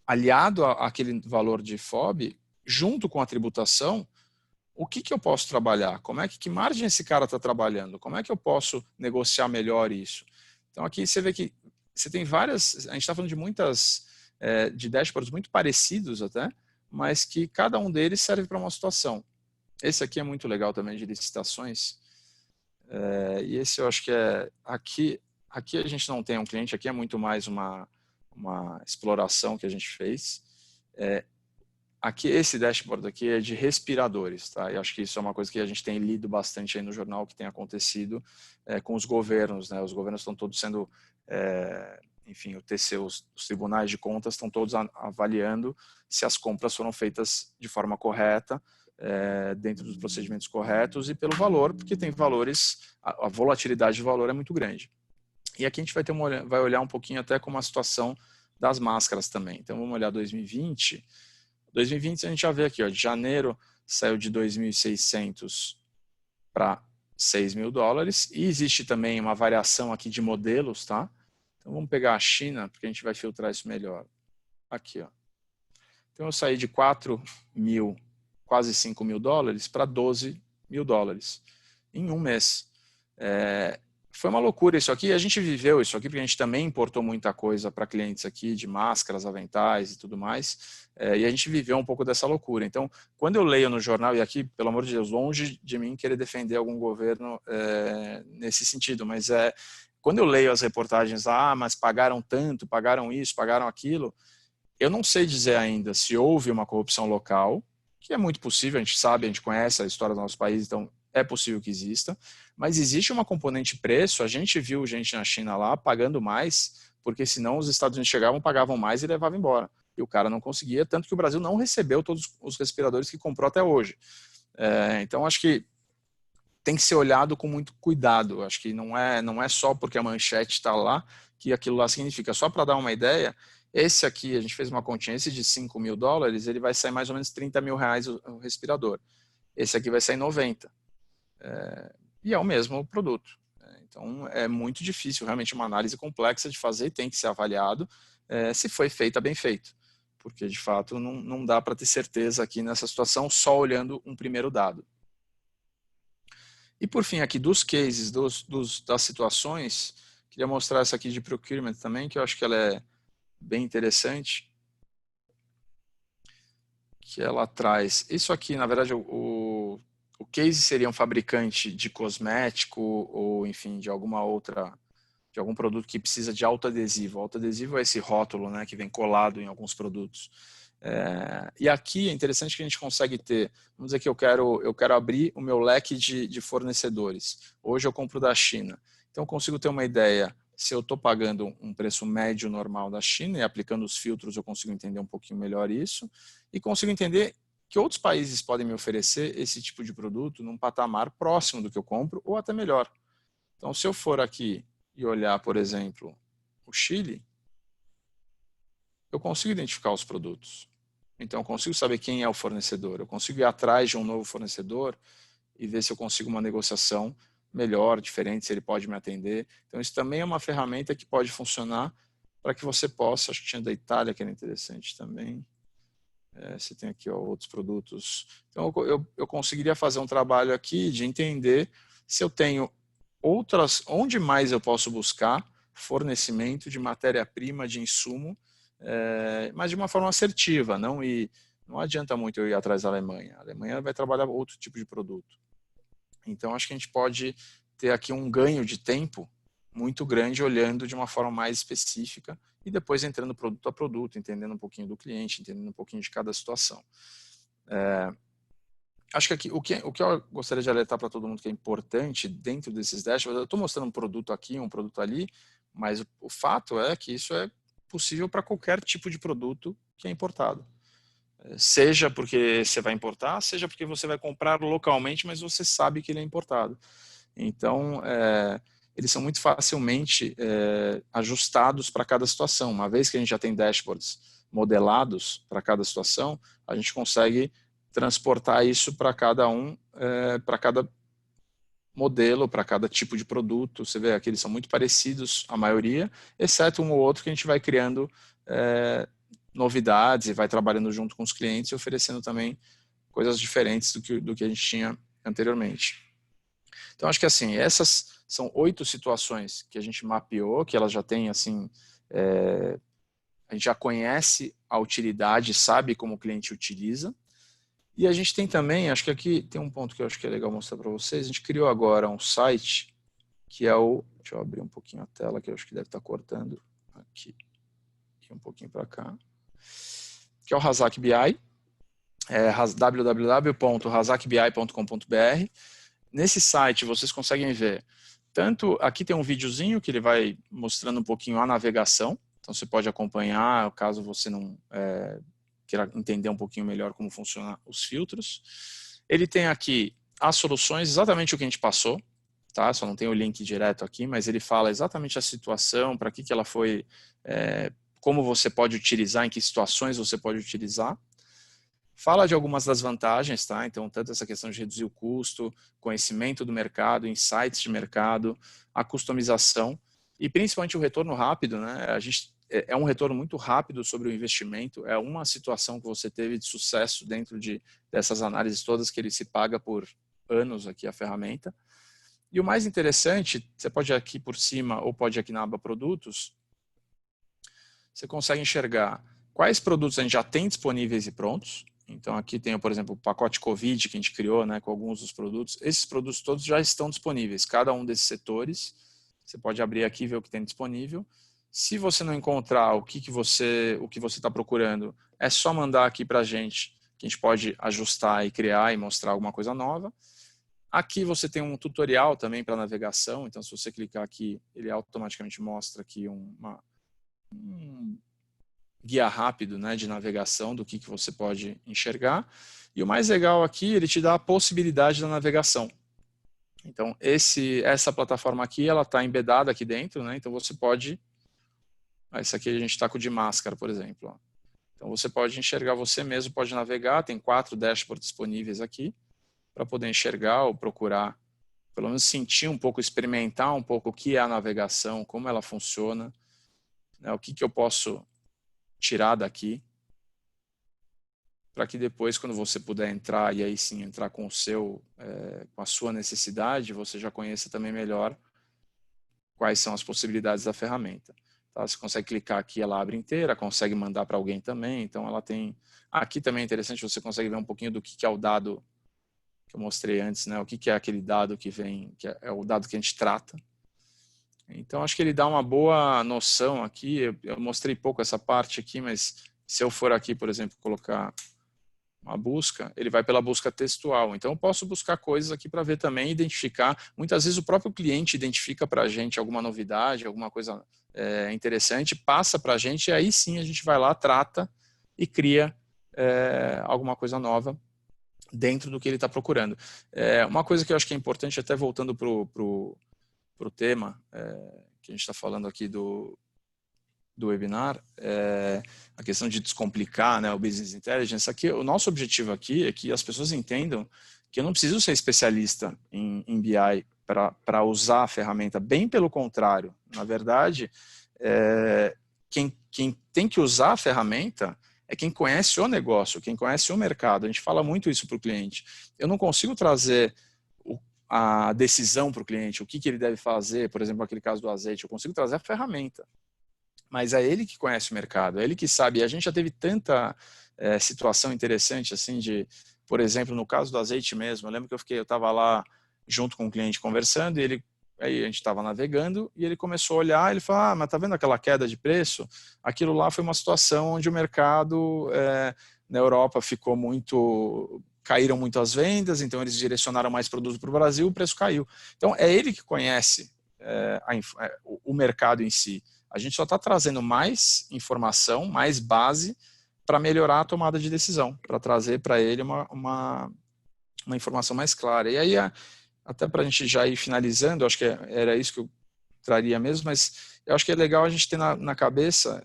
aliado àquele valor de FOB, junto com a tributação, o que eu posso trabalhar? Que margem esse cara está trabalhando? Como é que eu posso negociar melhor isso? Então, aqui você vê que você tem várias... A gente está falando de muitas... de dashboards muito parecidos até, mas que cada um deles serve para uma situação. Esse aqui é muito legal também, de licitações. E esse eu acho que é... Aqui a gente não tem um cliente, aqui é muito mais uma exploração que a gente fez. Aqui, esse dashboard aqui é de respiradores, tá? E acho que isso é uma coisa que a gente tem lido bastante aí no jornal, que tem acontecido com os governos, né? Os governos estão todos sendo... enfim, o TC, os tribunais de contas estão todos avaliando se as compras foram feitas de forma correta, dentro dos procedimentos corretos e pelo valor, porque tem valores, a volatilidade de valor é muito grande. E aqui a gente vai olhar um pouquinho até como a situação das máscaras também. Então vamos olhar 2020. 2020 a gente já vê aqui, ó, de janeiro saiu de 2.600 para 6 mil dólares, e existe também uma variação aqui de modelos, tá? Então vamos pegar a China, porque a gente vai filtrar isso melhor. Aqui, ó. Então eu saí de 4 mil, quase 5 mil dólares para 12 mil dólares em um mês. Foi uma loucura isso aqui, a gente viveu isso aqui porque a gente também importou muita coisa para clientes aqui, de máscaras, aventais e tudo mais, e a gente viveu um pouco dessa loucura. Então, quando eu leio no jornal, e aqui, pelo amor de Deus, longe de mim querer defender algum governo nesse sentido, mas quando eu leio as reportagens, mas pagaram tanto, pagaram isso, pagaram aquilo, eu não sei dizer ainda se houve uma corrupção local, que é muito possível, a gente sabe, a gente conhece a história do nosso país, então é possível que exista, mas existe uma componente preço, a gente viu gente na China lá pagando mais, porque senão os Estados Unidos chegavam, pagavam mais e levavam embora. E o cara não conseguia, tanto que o Brasil não recebeu todos os respiradores que comprou até hoje. Então, acho que tem que ser olhado com muito cuidado. Acho que não é só porque a manchete está lá que aquilo lá significa. Só para dar uma ideia, esse aqui, a gente fez uma continha, esse de 5 mil dólares, ele vai sair mais ou menos 30 mil reais o respirador. Esse aqui vai sair 90. E é o mesmo produto. Então, é muito difícil, realmente uma análise complexa de fazer e tem que ser avaliado se foi feita bem feito. Porque, de fato, não dá para ter certeza aqui nessa situação só olhando um primeiro dado. E, por fim, aqui dos cases, das situações, queria mostrar essa aqui de procurement também, que eu acho que ela é bem interessante. Que ela traz... Isso aqui, na verdade, o case seria um fabricante de cosmético ou, enfim, de algum produto que precisa de autoadesivo. Autoadesivo é esse rótulo, né, que vem colado em alguns produtos. E aqui é interessante que a gente consegue ter, vamos dizer que eu quero abrir o meu leque de fornecedores. Hoje eu compro da China. Então eu consigo ter uma ideia se eu estou pagando um preço médio normal da China e aplicando os filtros eu consigo entender um pouquinho melhor isso e consigo entender que outros países podem me oferecer esse tipo de produto num patamar próximo do que eu compro ou até melhor. Então, se eu for aqui e olhar, por exemplo, o Chile, eu consigo identificar os produtos. Então, eu consigo saber quem é o fornecedor. Eu consigo ir atrás de um novo fornecedor e ver se eu consigo uma negociação melhor, diferente, se ele pode me atender. Então, isso também é uma ferramenta que pode funcionar para que você possa... Acho que tinha da Itália, que era interessante também. Você tem aqui outros produtos. Então, eu conseguiria fazer um trabalho aqui de entender se eu tenho onde mais eu posso buscar fornecimento de matéria-prima, de insumo, mas de uma forma assertiva, não adianta muito eu ir atrás da Alemanha. A Alemanha vai trabalhar outro tipo de produto. Então, acho que a gente pode ter aqui um ganho de tempo muito grande olhando de uma forma mais específica e depois entrando produto a produto, entendendo um pouquinho do cliente, entendendo um pouquinho de cada situação. Acho que aqui, o que eu gostaria de alertar para todo mundo que é importante dentro desses dashboards, eu estou mostrando um produto aqui, um produto ali, mas o fato é que isso é possível para qualquer tipo de produto que é importado. Seja porque você vai importar, seja porque você vai comprar localmente, mas você sabe que ele é importado. Então, eles são muito facilmente ajustados para cada situação. Uma vez que a gente já tem dashboards modelados para cada situação, a gente consegue transportar isso para cada para cada modelo, para cada tipo de produto. Você vê aqui, eles são muito parecidos, a maioria, exceto um ou outro que a gente vai criando novidades e vai trabalhando junto com os clientes e oferecendo também coisas diferentes do que a gente tinha anteriormente. Então, acho que assim, essas são 8 situações que a gente mapeou, que elas já têm, assim, a gente já conhece a utilidade, sabe como o cliente utiliza. E a gente tem também, acho que aqui tem um ponto que eu acho que é legal mostrar para vocês, a gente criou agora um site, que é deixa eu abrir um pouquinho a tela, que eu acho que deve estar cortando aqui, e um pouquinho para cá, que é o Razak BI, www.razakbi.com.br. Nesse site vocês conseguem ver, tanto aqui tem um videozinho que ele vai mostrando um pouquinho a navegação, então você pode acompanhar, caso você não queira entender um pouquinho melhor como funcionam os filtros. Ele tem aqui as soluções, exatamente o que a gente passou, tá? Só não tem o link direto aqui, mas ele fala exatamente a situação, para que ela foi, como você pode utilizar, em que situações você pode utilizar. Fala de algumas das vantagens, tá? Então, tanto essa questão de reduzir o custo, conhecimento do mercado, insights de mercado, a customização e principalmente o retorno rápido, né? A gente é um retorno muito rápido sobre o investimento, é uma situação que você teve de sucesso dentro dessas análises todas, que ele se paga por anos aqui a ferramenta. E o mais interessante, você pode ir aqui por cima ou pode ir aqui na aba produtos, você consegue enxergar quais produtos a gente já tem disponíveis e prontos. Então aqui tem, por exemplo, o pacote COVID que a gente criou, né, com alguns dos produtos. Esses produtos todos já estão disponíveis, cada um desses setores. Você pode abrir aqui e ver o que tem disponível. Se você não encontrar o que você está procurando, é só mandar aqui para a gente, que a gente pode ajustar e criar e mostrar alguma coisa nova. Aqui você tem um tutorial também para navegação, então se você clicar aqui, ele automaticamente mostra aqui um guia rápido, né, de navegação do que você pode enxergar. E o mais legal aqui, ele te dá a possibilidade da navegação. Então, essa plataforma aqui, ela está embedada aqui dentro, né, então você pode... Esse aqui a gente está com o de máscara, por exemplo. Ó. Então, você pode enxergar você mesmo, pode navegar, tem 4 dashboards disponíveis aqui, para poder enxergar ou procurar, pelo menos sentir um pouco, experimentar um pouco o que é a navegação, como ela funciona, né, o que eu posso tirar daqui, para que depois, quando você puder entrar, e aí sim entrar com com a sua necessidade, você já conheça também melhor quais são as possibilidades da ferramenta. Tá? Você consegue clicar aqui, ela abre inteira, consegue mandar para alguém também, então ela tem... Aqui também é interessante, você consegue ver um pouquinho do que é o dado que eu mostrei antes, né? O que é aquele dado que vem, que é o dado que a gente trata. Então, acho que ele dá uma boa noção aqui. Eu mostrei pouco essa parte aqui, mas se eu for aqui, por exemplo, colocar uma busca, ele vai pela busca textual. Então, eu posso buscar coisas aqui para ver também, identificar. Muitas vezes o próprio cliente identifica para a gente alguma novidade, alguma coisa interessante, passa para a gente, e aí sim a gente vai lá, trata e cria alguma coisa nova dentro do que ele está procurando. Uma coisa que eu acho que é importante, até voltando para o tema que a gente está falando aqui do webinar, a questão de descomplicar, né, o Business Intelligence. Aqui, o nosso objetivo aqui é que as pessoas entendam que eu não preciso ser especialista em BI para usar a ferramenta, bem pelo contrário. Na verdade, quem tem que usar a ferramenta é quem conhece o negócio, quem conhece o mercado. A gente fala muito isso para o cliente. Eu não consigo trazer a decisão para o cliente, o que ele deve fazer, por exemplo, aquele caso do azeite. Eu consigo trazer a ferramenta, mas é ele que conhece o mercado, é ele que sabe. E a gente já teve tanta situação interessante, assim, por exemplo, no caso do azeite mesmo, eu lembro que eu estava lá junto com um cliente conversando, e aí a gente estava navegando, e ele começou a olhar, ele falou, mas tá vendo aquela queda de preço? Aquilo lá foi uma situação onde o mercado na Europa caíram muito as vendas, então eles direcionaram mais produto para o Brasil, o preço caiu. Então é ele que conhece o mercado em si. A gente só está trazendo mais informação, mais base para melhorar a tomada de decisão, para trazer para ele uma informação mais clara. E aí, até para a gente já ir finalizando, acho que era isso que eu traria mesmo, mas eu acho que é legal a gente ter na cabeça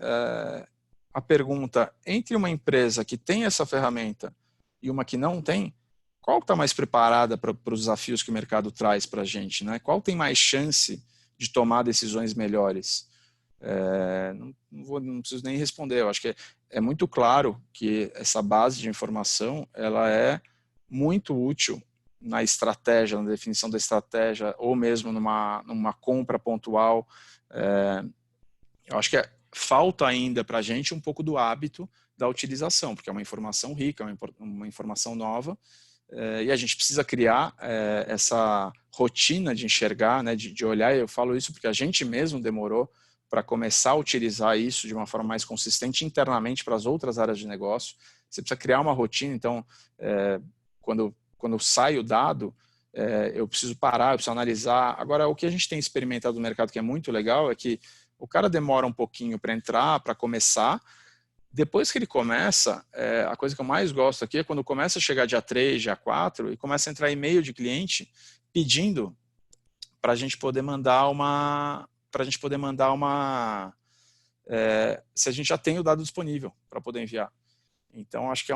a pergunta, entre uma empresa que tem essa ferramenta e uma que não tem, qual está mais preparada para os desafios que o mercado traz para a gente, né? Qual tem mais chance de tomar decisões melhores? Não preciso nem responder, eu acho que é muito claro que essa base de informação ela é muito útil na estratégia, na definição da estratégia, ou mesmo numa compra pontual. Eu acho que falta ainda para a gente um pouco do hábito da utilização, porque é uma informação rica, uma informação nova, e a gente precisa criar essa rotina de enxergar, né, de olhar. Eu falo isso porque a gente mesmo demorou para começar a utilizar isso de uma forma mais consistente internamente para as outras áreas de negócio. Você precisa criar uma rotina. Então, quando sai o dado, eu preciso parar, eu preciso analisar. Agora, o que a gente tem experimentado no mercado que é muito legal é que o cara demora um pouquinho para entrar, para começar. Depois que ele começa, a coisa que eu mais gosto aqui é quando começa a chegar dia 3, dia 4, e começa a entrar e-mail de cliente pedindo para a gente poder mandar se a gente já tem o dado disponível para poder enviar. Então, acho que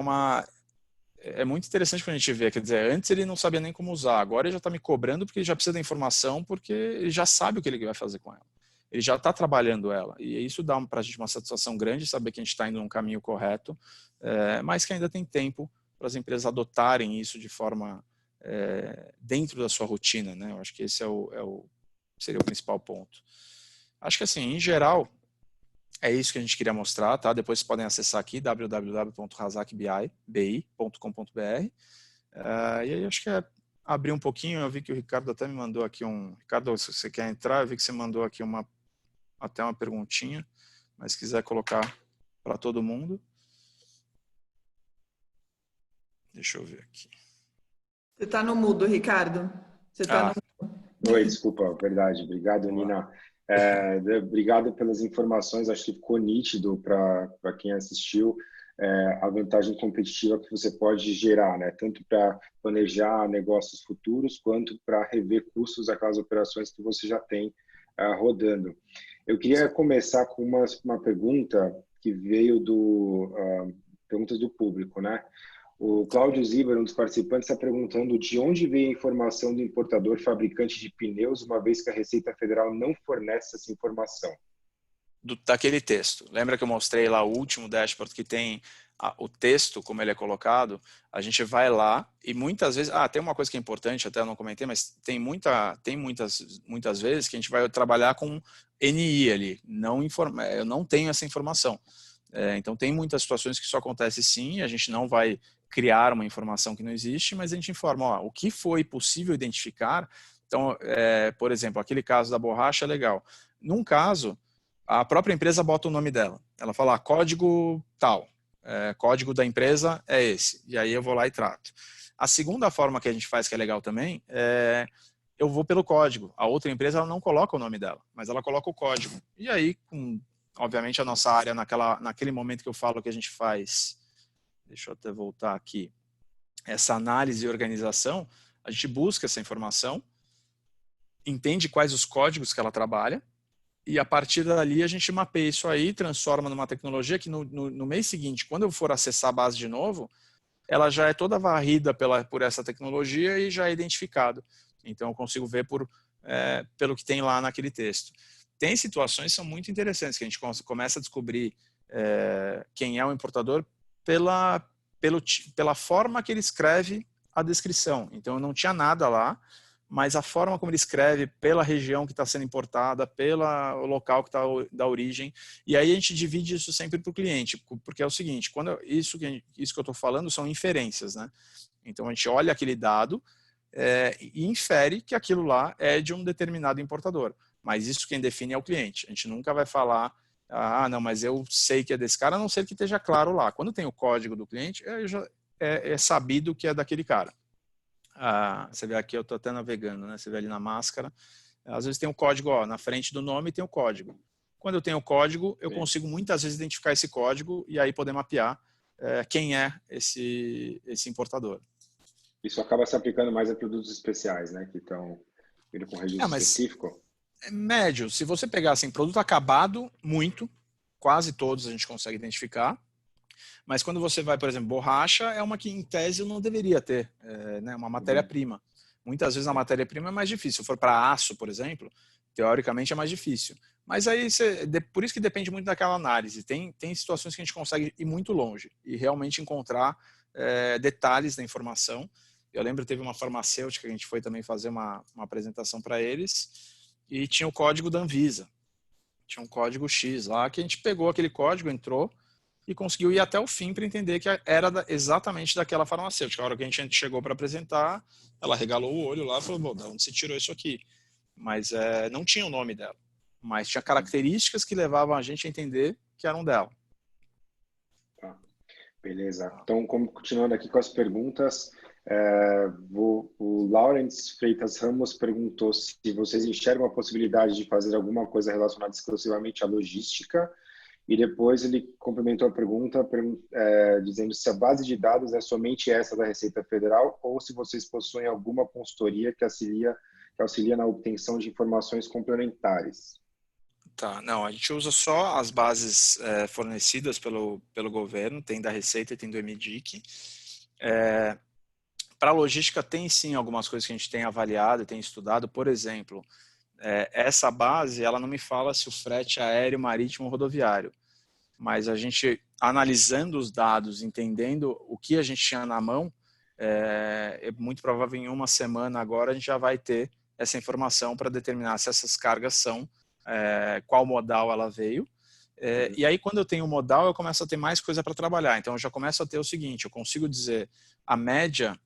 é muito interessante quando a gente vê, quer dizer, antes ele não sabia nem como usar, agora ele já está me cobrando porque ele já precisa da informação, porque ele já sabe o que ele vai fazer com ela. Ele já está trabalhando ela. E isso dá para a gente uma satisfação grande, saber que a gente está indo num caminho correto, mas que ainda tem tempo para as empresas adotarem isso de forma dentro da sua rotina, né? Eu acho que esse seria o principal ponto. Acho que, assim, em geral, é isso que a gente queria mostrar, tá? Depois vocês podem acessar aqui, www.razakbi.com.br. E aí acho que abrir um pouquinho. Eu vi que o Ricardo até me mandou aqui Ricardo, se você quer entrar, eu vi que você mandou aqui até uma perguntinha, mas se quiser colocar para todo mundo. Deixa eu ver aqui. Você está no mudo, Ricardo. Você está no mudo. Oi, desculpa, verdade. Obrigado, Nina. Obrigado pelas informações, acho que ficou nítido para quem assistiu a vantagem competitiva que você pode gerar, né? Tanto para planejar negócios futuros, quanto para rever custos daquelas operações que você já tem rodando. Eu queria começar com uma pergunta que veio perguntas do público, né? O Cláudio Ziber, um dos participantes, está perguntando de onde veio a informação do importador fabricante de pneus, uma vez que a Receita Federal não fornece essa informação. Daquele texto. Lembra que eu mostrei lá o último dashboard que tem o texto, como ele é colocado? A gente vai lá e muitas vezes... tem uma coisa que é importante, até eu não comentei, mas tem muitas vezes que a gente vai trabalhar com NI ali. Eu não tenho essa informação. Então, tem muitas situações que isso acontece sim, a gente não vai criar uma informação que não existe, mas a gente informa o que foi possível identificar. Então, por exemplo, aquele caso da borracha é legal. Num caso, a própria empresa bota o nome dela. Ela fala, código tal, código da empresa é esse. E aí eu vou lá e trato. A segunda forma que a gente faz, que é legal também, eu vou pelo código. A outra empresa ela não coloca o nome dela, mas ela coloca o código. E aí, obviamente, a nossa área, naquele momento que eu falo que a gente faz, deixa eu até voltar aqui, essa análise e organização, a gente busca essa informação, entende quais os códigos que ela trabalha, e a partir dali a gente mapeia isso aí, transforma numa tecnologia que no mês seguinte, quando eu for acessar a base de novo, ela já é toda varrida por essa tecnologia e já é identificado. Então eu consigo ver pelo que tem lá naquele texto. Tem situações que são muito interessantes, que a gente começa a descobrir quem é o importador pela forma que ele escreve a descrição. Então, não tinha nada lá, mas a forma como ele escreve, pela região que está sendo importada, pelo local que está da origem. E aí a gente divide isso sempre para o cliente, porque é o seguinte, isso que eu estou falando são inferências, né? Então, a gente olha aquele dado e infere que aquilo lá é de um determinado importador. Mas isso quem define é o cliente. A gente nunca vai falar, não, mas eu sei que é desse cara, a não ser que esteja claro lá. Quando tem o código do cliente, é sabido que é daquele cara. Você vê aqui, eu estou até navegando, né? Você vê ali na máscara. Às vezes tem o código, na frente do nome tem o código. Quando eu tenho o código, eu consigo muitas vezes identificar esse código e aí poder mapear quem é esse importador. Isso acaba se aplicando mais a produtos especiais, né? Que estão vindo com registro específico. Médio. Se você pegar assim, produto acabado, quase todos a gente consegue identificar. Mas quando você vai, por exemplo, borracha, é uma que em tese eu não deveria ter, né? Uma matéria-prima. Muitas vezes a matéria-prima é mais difícil. Se for para aço, por exemplo, teoricamente é mais difícil. Mas aí, por isso que depende muito daquela análise. Tem situações que a gente consegue ir muito longe e realmente encontrar detalhes da informação. Eu lembro que teve uma farmacêutica que a gente foi também fazer uma apresentação para eles e tinha o código da Anvisa. Tinha um código X lá que a gente pegou aquele código, entrou e conseguiu ir até o fim para entender que era exatamente daquela farmacêutica. A hora que a gente chegou para apresentar, ela regalou o olho lá e falou, bom, de onde você tirou isso aqui? Mas não tinha o nome dela. Mas tinha características que levavam a gente a entender que eram dela. Tá. Beleza. Então, continuando aqui com as perguntas, o Lawrence Freitas Ramos perguntou se vocês enxergam a possibilidade de fazer alguma coisa relacionada exclusivamente à logística. E depois ele complementou a pergunta dizendo se a base de dados é somente essa da Receita Federal ou se vocês possuem alguma consultoria que auxilia na obtenção de informações complementares. Tá, não, a gente usa só as bases fornecidas pelo governo, tem da Receita e tem do MDIC. Para a logística tem sim algumas coisas que a gente tem avaliado e tem estudado, por exemplo, essa base, ela não me fala se o frete é aéreo, marítimo ou rodoviário, mas a gente, analisando os dados, entendendo o que a gente tinha na mão, é muito provável em uma semana agora a gente já vai ter essa informação para determinar se essas cargas são, qual modal ela veio, e aí quando eu tenho o modal eu começo a ter mais coisa para trabalhar, então eu já começo a ter o seguinte, eu consigo dizer a média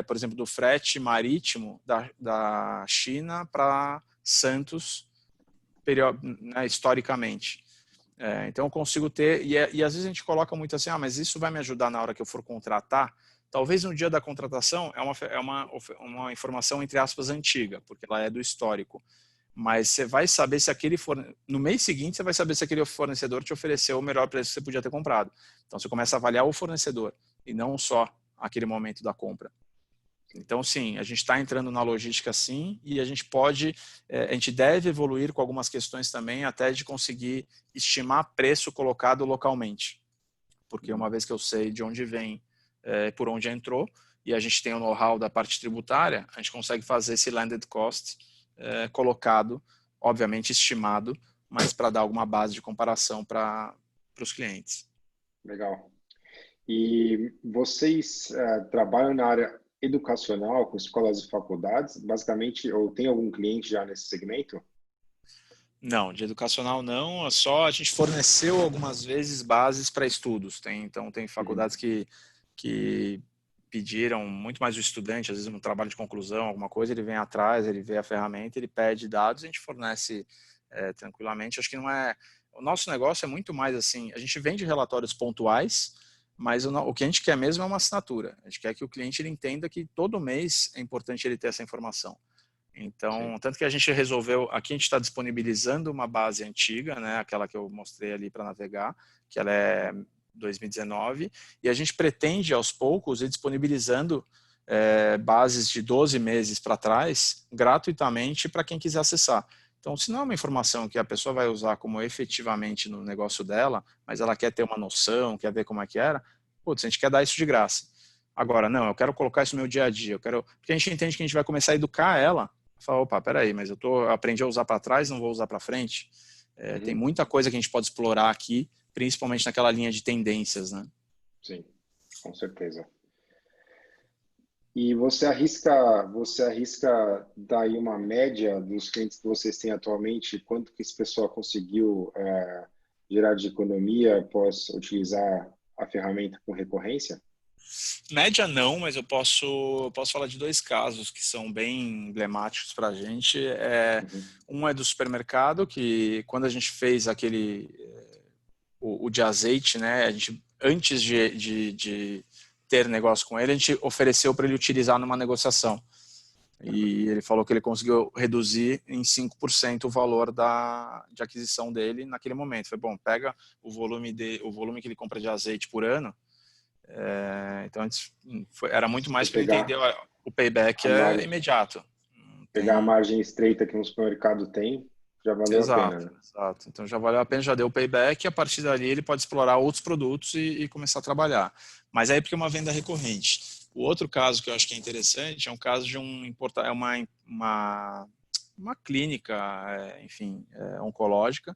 por exemplo, do frete marítimo da China para Santos, né, historicamente. Então, eu consigo ter, e às vezes a gente coloca muito assim, mas isso vai me ajudar na hora que eu for contratar. Talvez no dia da contratação é uma informação, entre aspas, antiga, porque ela é do histórico. Mas você vai saber se no mês seguinte, você vai saber se aquele fornecedor te ofereceu o melhor preço que você podia ter comprado. Então, você começa a avaliar o fornecedor, e não só aquele momento da compra. Então, sim, a gente está entrando na logística, sim, e a gente deve evoluir com algumas questões também, até de conseguir estimar preço colocado localmente. Porque uma vez que eu sei de onde vem, por onde entrou, e a gente tem o know-how da parte tributária, a gente consegue fazer esse landed cost colocado, obviamente estimado, mas para dar alguma base de comparação para os clientes. Legal. E vocês trabalham na área educacional, com escolas e faculdades, basicamente, ou tem algum cliente já nesse segmento? Não, de educacional não, só a gente forneceu algumas vezes bases para estudos. Então, tem faculdades que pediram muito mais o estudante, às vezes um trabalho de conclusão, alguma coisa, ele vem atrás, ele vê a ferramenta, ele pede dados, a gente fornece tranquilamente. Acho que não é... O nosso negócio é muito mais assim, a gente vende relatórios pontuais, mas o que a gente quer mesmo é uma assinatura. A gente quer que o cliente ele entenda que todo mês é importante ele ter essa informação. Então, tanto que a gente resolveu, aqui a gente está disponibilizando uma base antiga, né, aquela que eu mostrei ali para navegar, que ela é 2019, e a gente pretende aos poucos ir disponibilizando bases de 12 meses para trás, gratuitamente para quem quiser acessar. Então, se não é uma informação que a pessoa vai usar como efetivamente no negócio dela, mas ela quer ter uma noção, quer ver como é que era, putz, a gente quer dar isso de graça. Agora, não, eu quero colocar isso no meu dia a dia, porque a gente entende que a gente vai começar a educar ela, falar, opa, peraí, mas eu aprendi a usar para trás, não vou usar para frente. Tem muita coisa que a gente pode explorar aqui, principalmente naquela linha de tendências, né? Sim, com certeza. E você arrisca dar aí uma média dos clientes que vocês têm atualmente, quanto que esse pessoal conseguiu gerar de economia após utilizar a ferramenta com recorrência? Média não, mas eu posso falar de dois casos que são bem emblemáticos para a gente. Um é do supermercado, que quando a gente fez o de azeite, né, a gente, antes de ter negócio com ele, a gente ofereceu para ele utilizar numa negociação. E ele falou que ele conseguiu reduzir em 5% o valor de aquisição dele naquele momento. Foi bom, pega o volume que ele compra de azeite por ano. Então era muito mais para ele entender o payback imediato. Pegar a margem estreita que um supermercado tem, já valeu a pena, né? Exato. Então já valeu a pena, já deu o payback, e a partir dali ele pode explorar outros produtos e começar a trabalhar. Mas aí porque é uma venda recorrente. O outro caso que eu acho que é interessante é um caso de uma clínica, enfim, oncológica,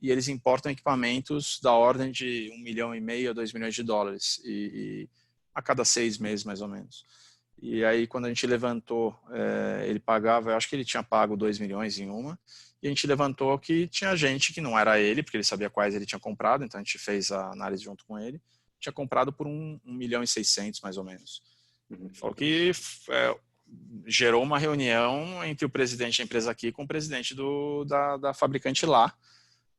e eles importam equipamentos da ordem de 1,5 milhão a 2 milhões de dólares e a cada 6 meses, mais ou menos. E aí, quando a gente levantou, ele pagava, eu acho que ele tinha pago 2 milhões em uma, e a gente levantou que tinha gente que não era ele, porque ele sabia quais ele tinha comprado, então a gente fez a análise junto com ele, tinha comprado por 1,6 milhão, mais ou menos. Ele falou que gerou uma reunião entre o presidente da empresa aqui com o presidente da fabricante lá,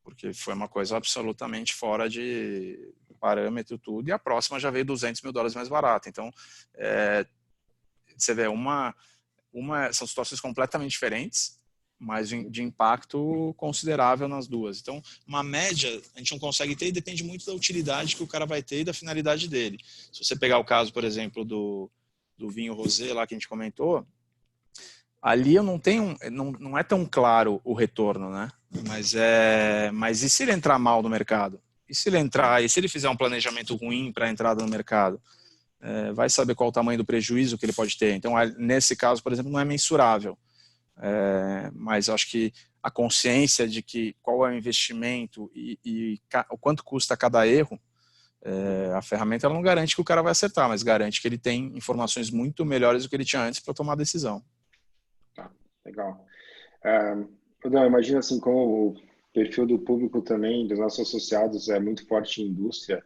porque foi uma coisa absolutamente fora de parâmetro tudo, e a próxima já veio $200 mil mais barata. Então, você vê, são situações completamente diferentes, mas de impacto considerável nas duas. Então, uma média a gente não consegue ter e depende muito da utilidade que o cara vai ter e da finalidade dele. Se você pegar o caso, por exemplo, do vinho rosé lá que a gente comentou, ali eu não é tão claro o retorno, né? Mas e se ele entrar mal no mercado? E se ele fizer um planejamento ruim para a entrada no mercado? Vai saber qual o tamanho do prejuízo que ele pode ter. Então, nesse caso, por exemplo, não é mensurável. Mas eu acho que a consciência de que qual é o investimento e o quanto custa cada erro, a ferramenta ela não garante que o cara vai acertar, mas garante que ele tem informações muito melhores do que ele tinha antes para tomar a decisão. Tá, legal. Não, imagina assim, como o perfil do público também, dos nossos associados, é muito forte em indústria.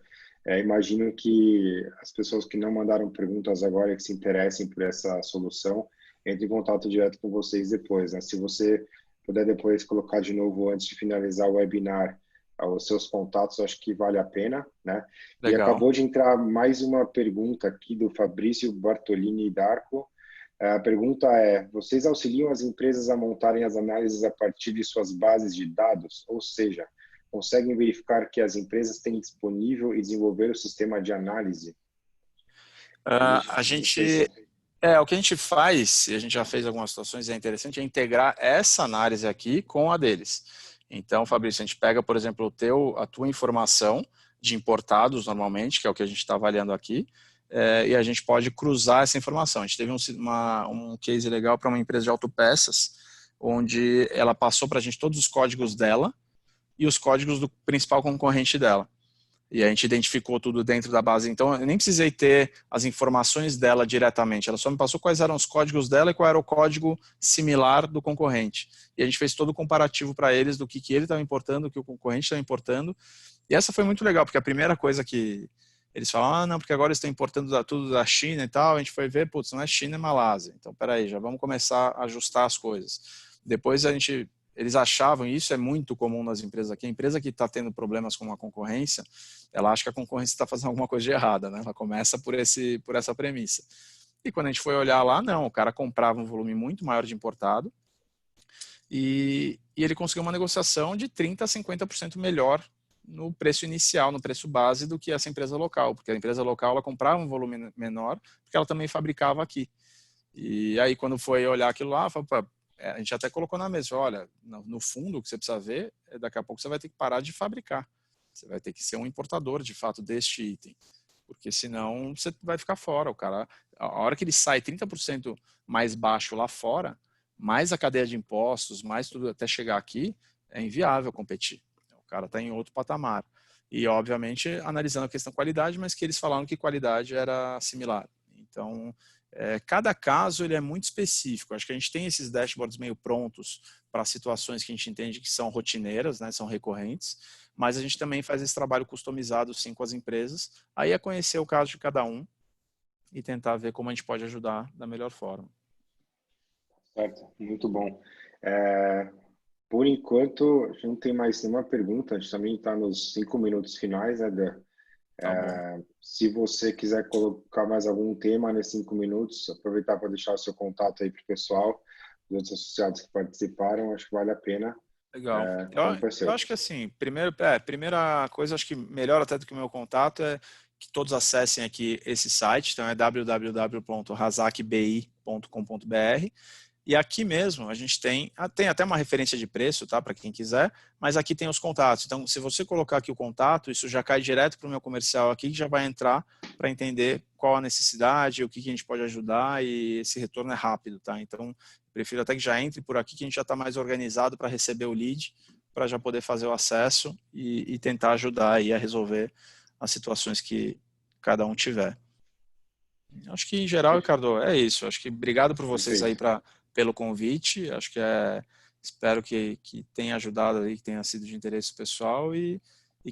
Imagino que as pessoas que não mandaram perguntas agora, que se interessem por essa solução, entre em contato direto com vocês depois, né? Se você puder depois colocar de novo, antes de finalizar o webinar, os seus contatos, acho que vale a pena, né? Legal. E acabou de entrar mais uma pergunta aqui do Fabrício Bartolini Darco. A pergunta é: vocês auxiliam as empresas a montarem as análises a partir de suas bases de dados? Ou seja, conseguem verificar que as empresas têm disponível e desenvolver o sistema de análise? O que a gente faz, e a gente já fez algumas situações, é interessante, é integrar essa análise aqui com a deles. Então, Fabrício, a gente pega, por exemplo, a tua informação de importados, normalmente, que é o que a gente está avaliando aqui, e a gente pode cruzar essa informação. A gente teve um case legal para uma empresa de autopeças, onde ela passou para a gente todos os códigos dela e os códigos do principal concorrente dela. E a gente identificou tudo dentro da base. Então, eu nem precisei ter as informações dela diretamente. Ela só me passou quais eram os códigos dela e qual era o código similar do concorrente. E a gente fez todo o comparativo para eles do que ele estava importando, o que o concorrente estava importando. E essa foi muito legal, porque a primeira coisa que eles falam, não, porque agora eles estão importando tudo da China e tal. A gente foi ver, putz, não é China, é Malásia. Então, peraí, já vamos começar a ajustar as coisas. Depois eles achavam, e isso é muito comum nas empresas aqui, a empresa que está tendo problemas com a concorrência, ela acha que a concorrência está fazendo alguma coisa de errada, né? Ela começa por essa premissa. E quando a gente foi olhar lá, não, o cara comprava um volume muito maior de importado e ele conseguiu uma negociação de 30% a 50% melhor no preço inicial, no preço base do que essa empresa local, porque a empresa local ela comprava um volume menor, porque ela também fabricava aqui. E aí quando foi olhar aquilo lá, falou, a gente até colocou na mesa, olha, no fundo o que você precisa ver é daqui a pouco você vai ter que parar de fabricar. Você vai ter que ser um importador, de fato, deste item. Porque senão você vai ficar fora. O cara, a hora que ele sai 30% mais baixo lá fora, mais a cadeia de impostos, mais tudo até chegar aqui, é inviável competir. cara está em outro patamar. E, obviamente, analisando a questão qualidade, mas que eles falaram que qualidade era similar. Então, cada caso ele é muito específico. Acho que a gente tem esses dashboards meio prontos para situações que a gente entende que são rotineiras, né, são recorrentes, mas a gente também faz esse trabalho customizado, sim, com as empresas. Aí é conhecer o caso de cada um e tentar ver como a gente pode ajudar da melhor forma. Certo, muito bom. Por enquanto, a gente não tem mais nenhuma pergunta, a gente também está nos 5 minutos finais, né, Dan? Tá bom. Se você quiser colocar mais algum tema nesses 5 minutos, aproveitar para deixar o seu contato aí para o pessoal, os outros associados que participaram, acho que vale a pena. Legal. Tempo é Eu seu. acho que assim, primeira coisa, acho que melhor até do que o meu contato é que todos acessem aqui esse site, então é www.razakbi.com.br. E aqui mesmo a gente tem até uma referência de preço, tá, para quem quiser, mas aqui tem os contatos. Então, se você colocar aqui o contato, isso já cai direto para o meu comercial aqui, que já vai entrar para entender qual a necessidade, o que a gente pode ajudar, e esse retorno é rápido, tá? Então, prefiro até que já entre por aqui, que a gente já está mais organizado para receber o lead, para já poder fazer o acesso e tentar ajudar aí a resolver as situações que cada um tiver. Acho que, em geral, Ricardo, é isso. Acho que obrigado por vocês aí pelo convite. Acho que espero que tenha ajudado aí, que tenha sido de interesse pessoal. E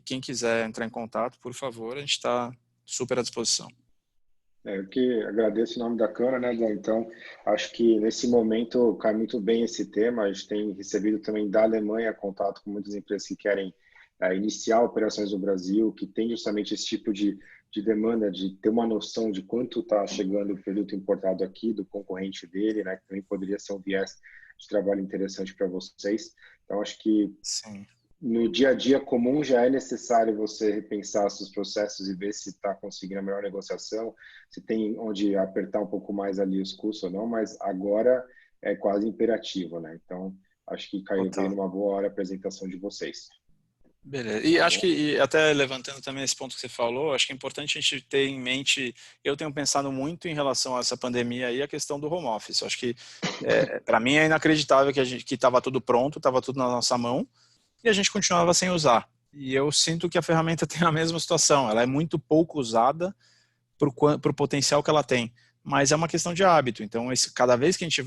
quem quiser entrar em contato, por favor, a gente está super à disposição. Eu que agradeço em nome da Câmara, né, Dan? Então, acho que nesse momento cai muito bem esse tema. A gente tem recebido também da Alemanha contato com muitas empresas que querem iniciar operações no Brasil, que tem justamente esse tipo de demanda, de ter uma noção de quanto está chegando o produto importado aqui, do concorrente dele, né, que também poderia ser um viés de trabalho interessante para vocês. Então, acho que Sim. No dia a dia comum já é necessário você repensar seus processos e ver se está conseguindo a melhor negociação, se tem onde apertar um pouco mais ali os custos ou não, mas agora é quase imperativo, né? Então, acho que veio numa boa hora a apresentação de vocês. Beleza. E acho que, até levantando também esse ponto que você falou, acho que é importante a gente ter em mente, eu tenho pensado muito em relação a essa pandemia aí, a questão do home office. Acho que, para mim, é inacreditável que estava tudo pronto, estava tudo na nossa mão, e a gente continuava sem usar. E eu sinto que a ferramenta tem a mesma situação, ela é muito pouco usada para o potencial que ela tem, mas é uma questão de hábito. Então, cada vez que a gente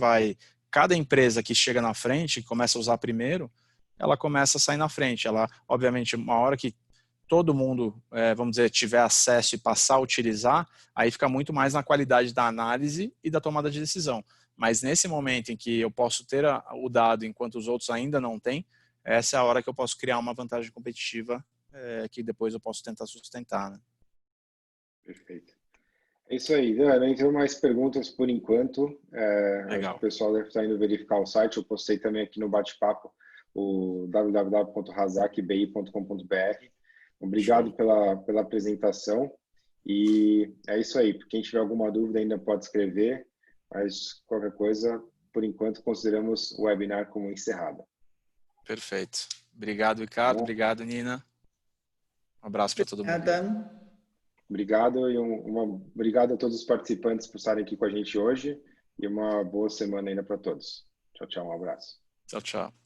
cada empresa que chega na frente, que começa a usar primeiro, ela começa a sair na frente. Ela, obviamente, uma hora que todo mundo, vamos dizer, tiver acesso e passar a utilizar, aí fica muito mais na qualidade da análise e da tomada de decisão. Mas nesse momento em que eu posso ter o dado enquanto os outros ainda não têm, essa é a hora que eu posso criar uma vantagem competitiva que depois eu posso tentar sustentar, né? Perfeito. É isso aí, Dan. Não entrou mais perguntas por enquanto. Acho que o pessoal deve estar indo verificar o site. Eu postei também aqui no bate-papo o www.razakbi.com.br. Obrigado pela apresentação. E é isso aí. Quem tiver alguma dúvida ainda pode escrever, mas qualquer coisa, por enquanto, consideramos o webinar como encerrado. Perfeito. Obrigado, Ricardo. Obrigado, Nina. Um abraço para todo mundo. Obrigado e obrigado a todos os participantes por estarem aqui com a gente hoje e uma boa semana ainda para todos. Tchau, tchau. Um abraço. Tchau, tchau.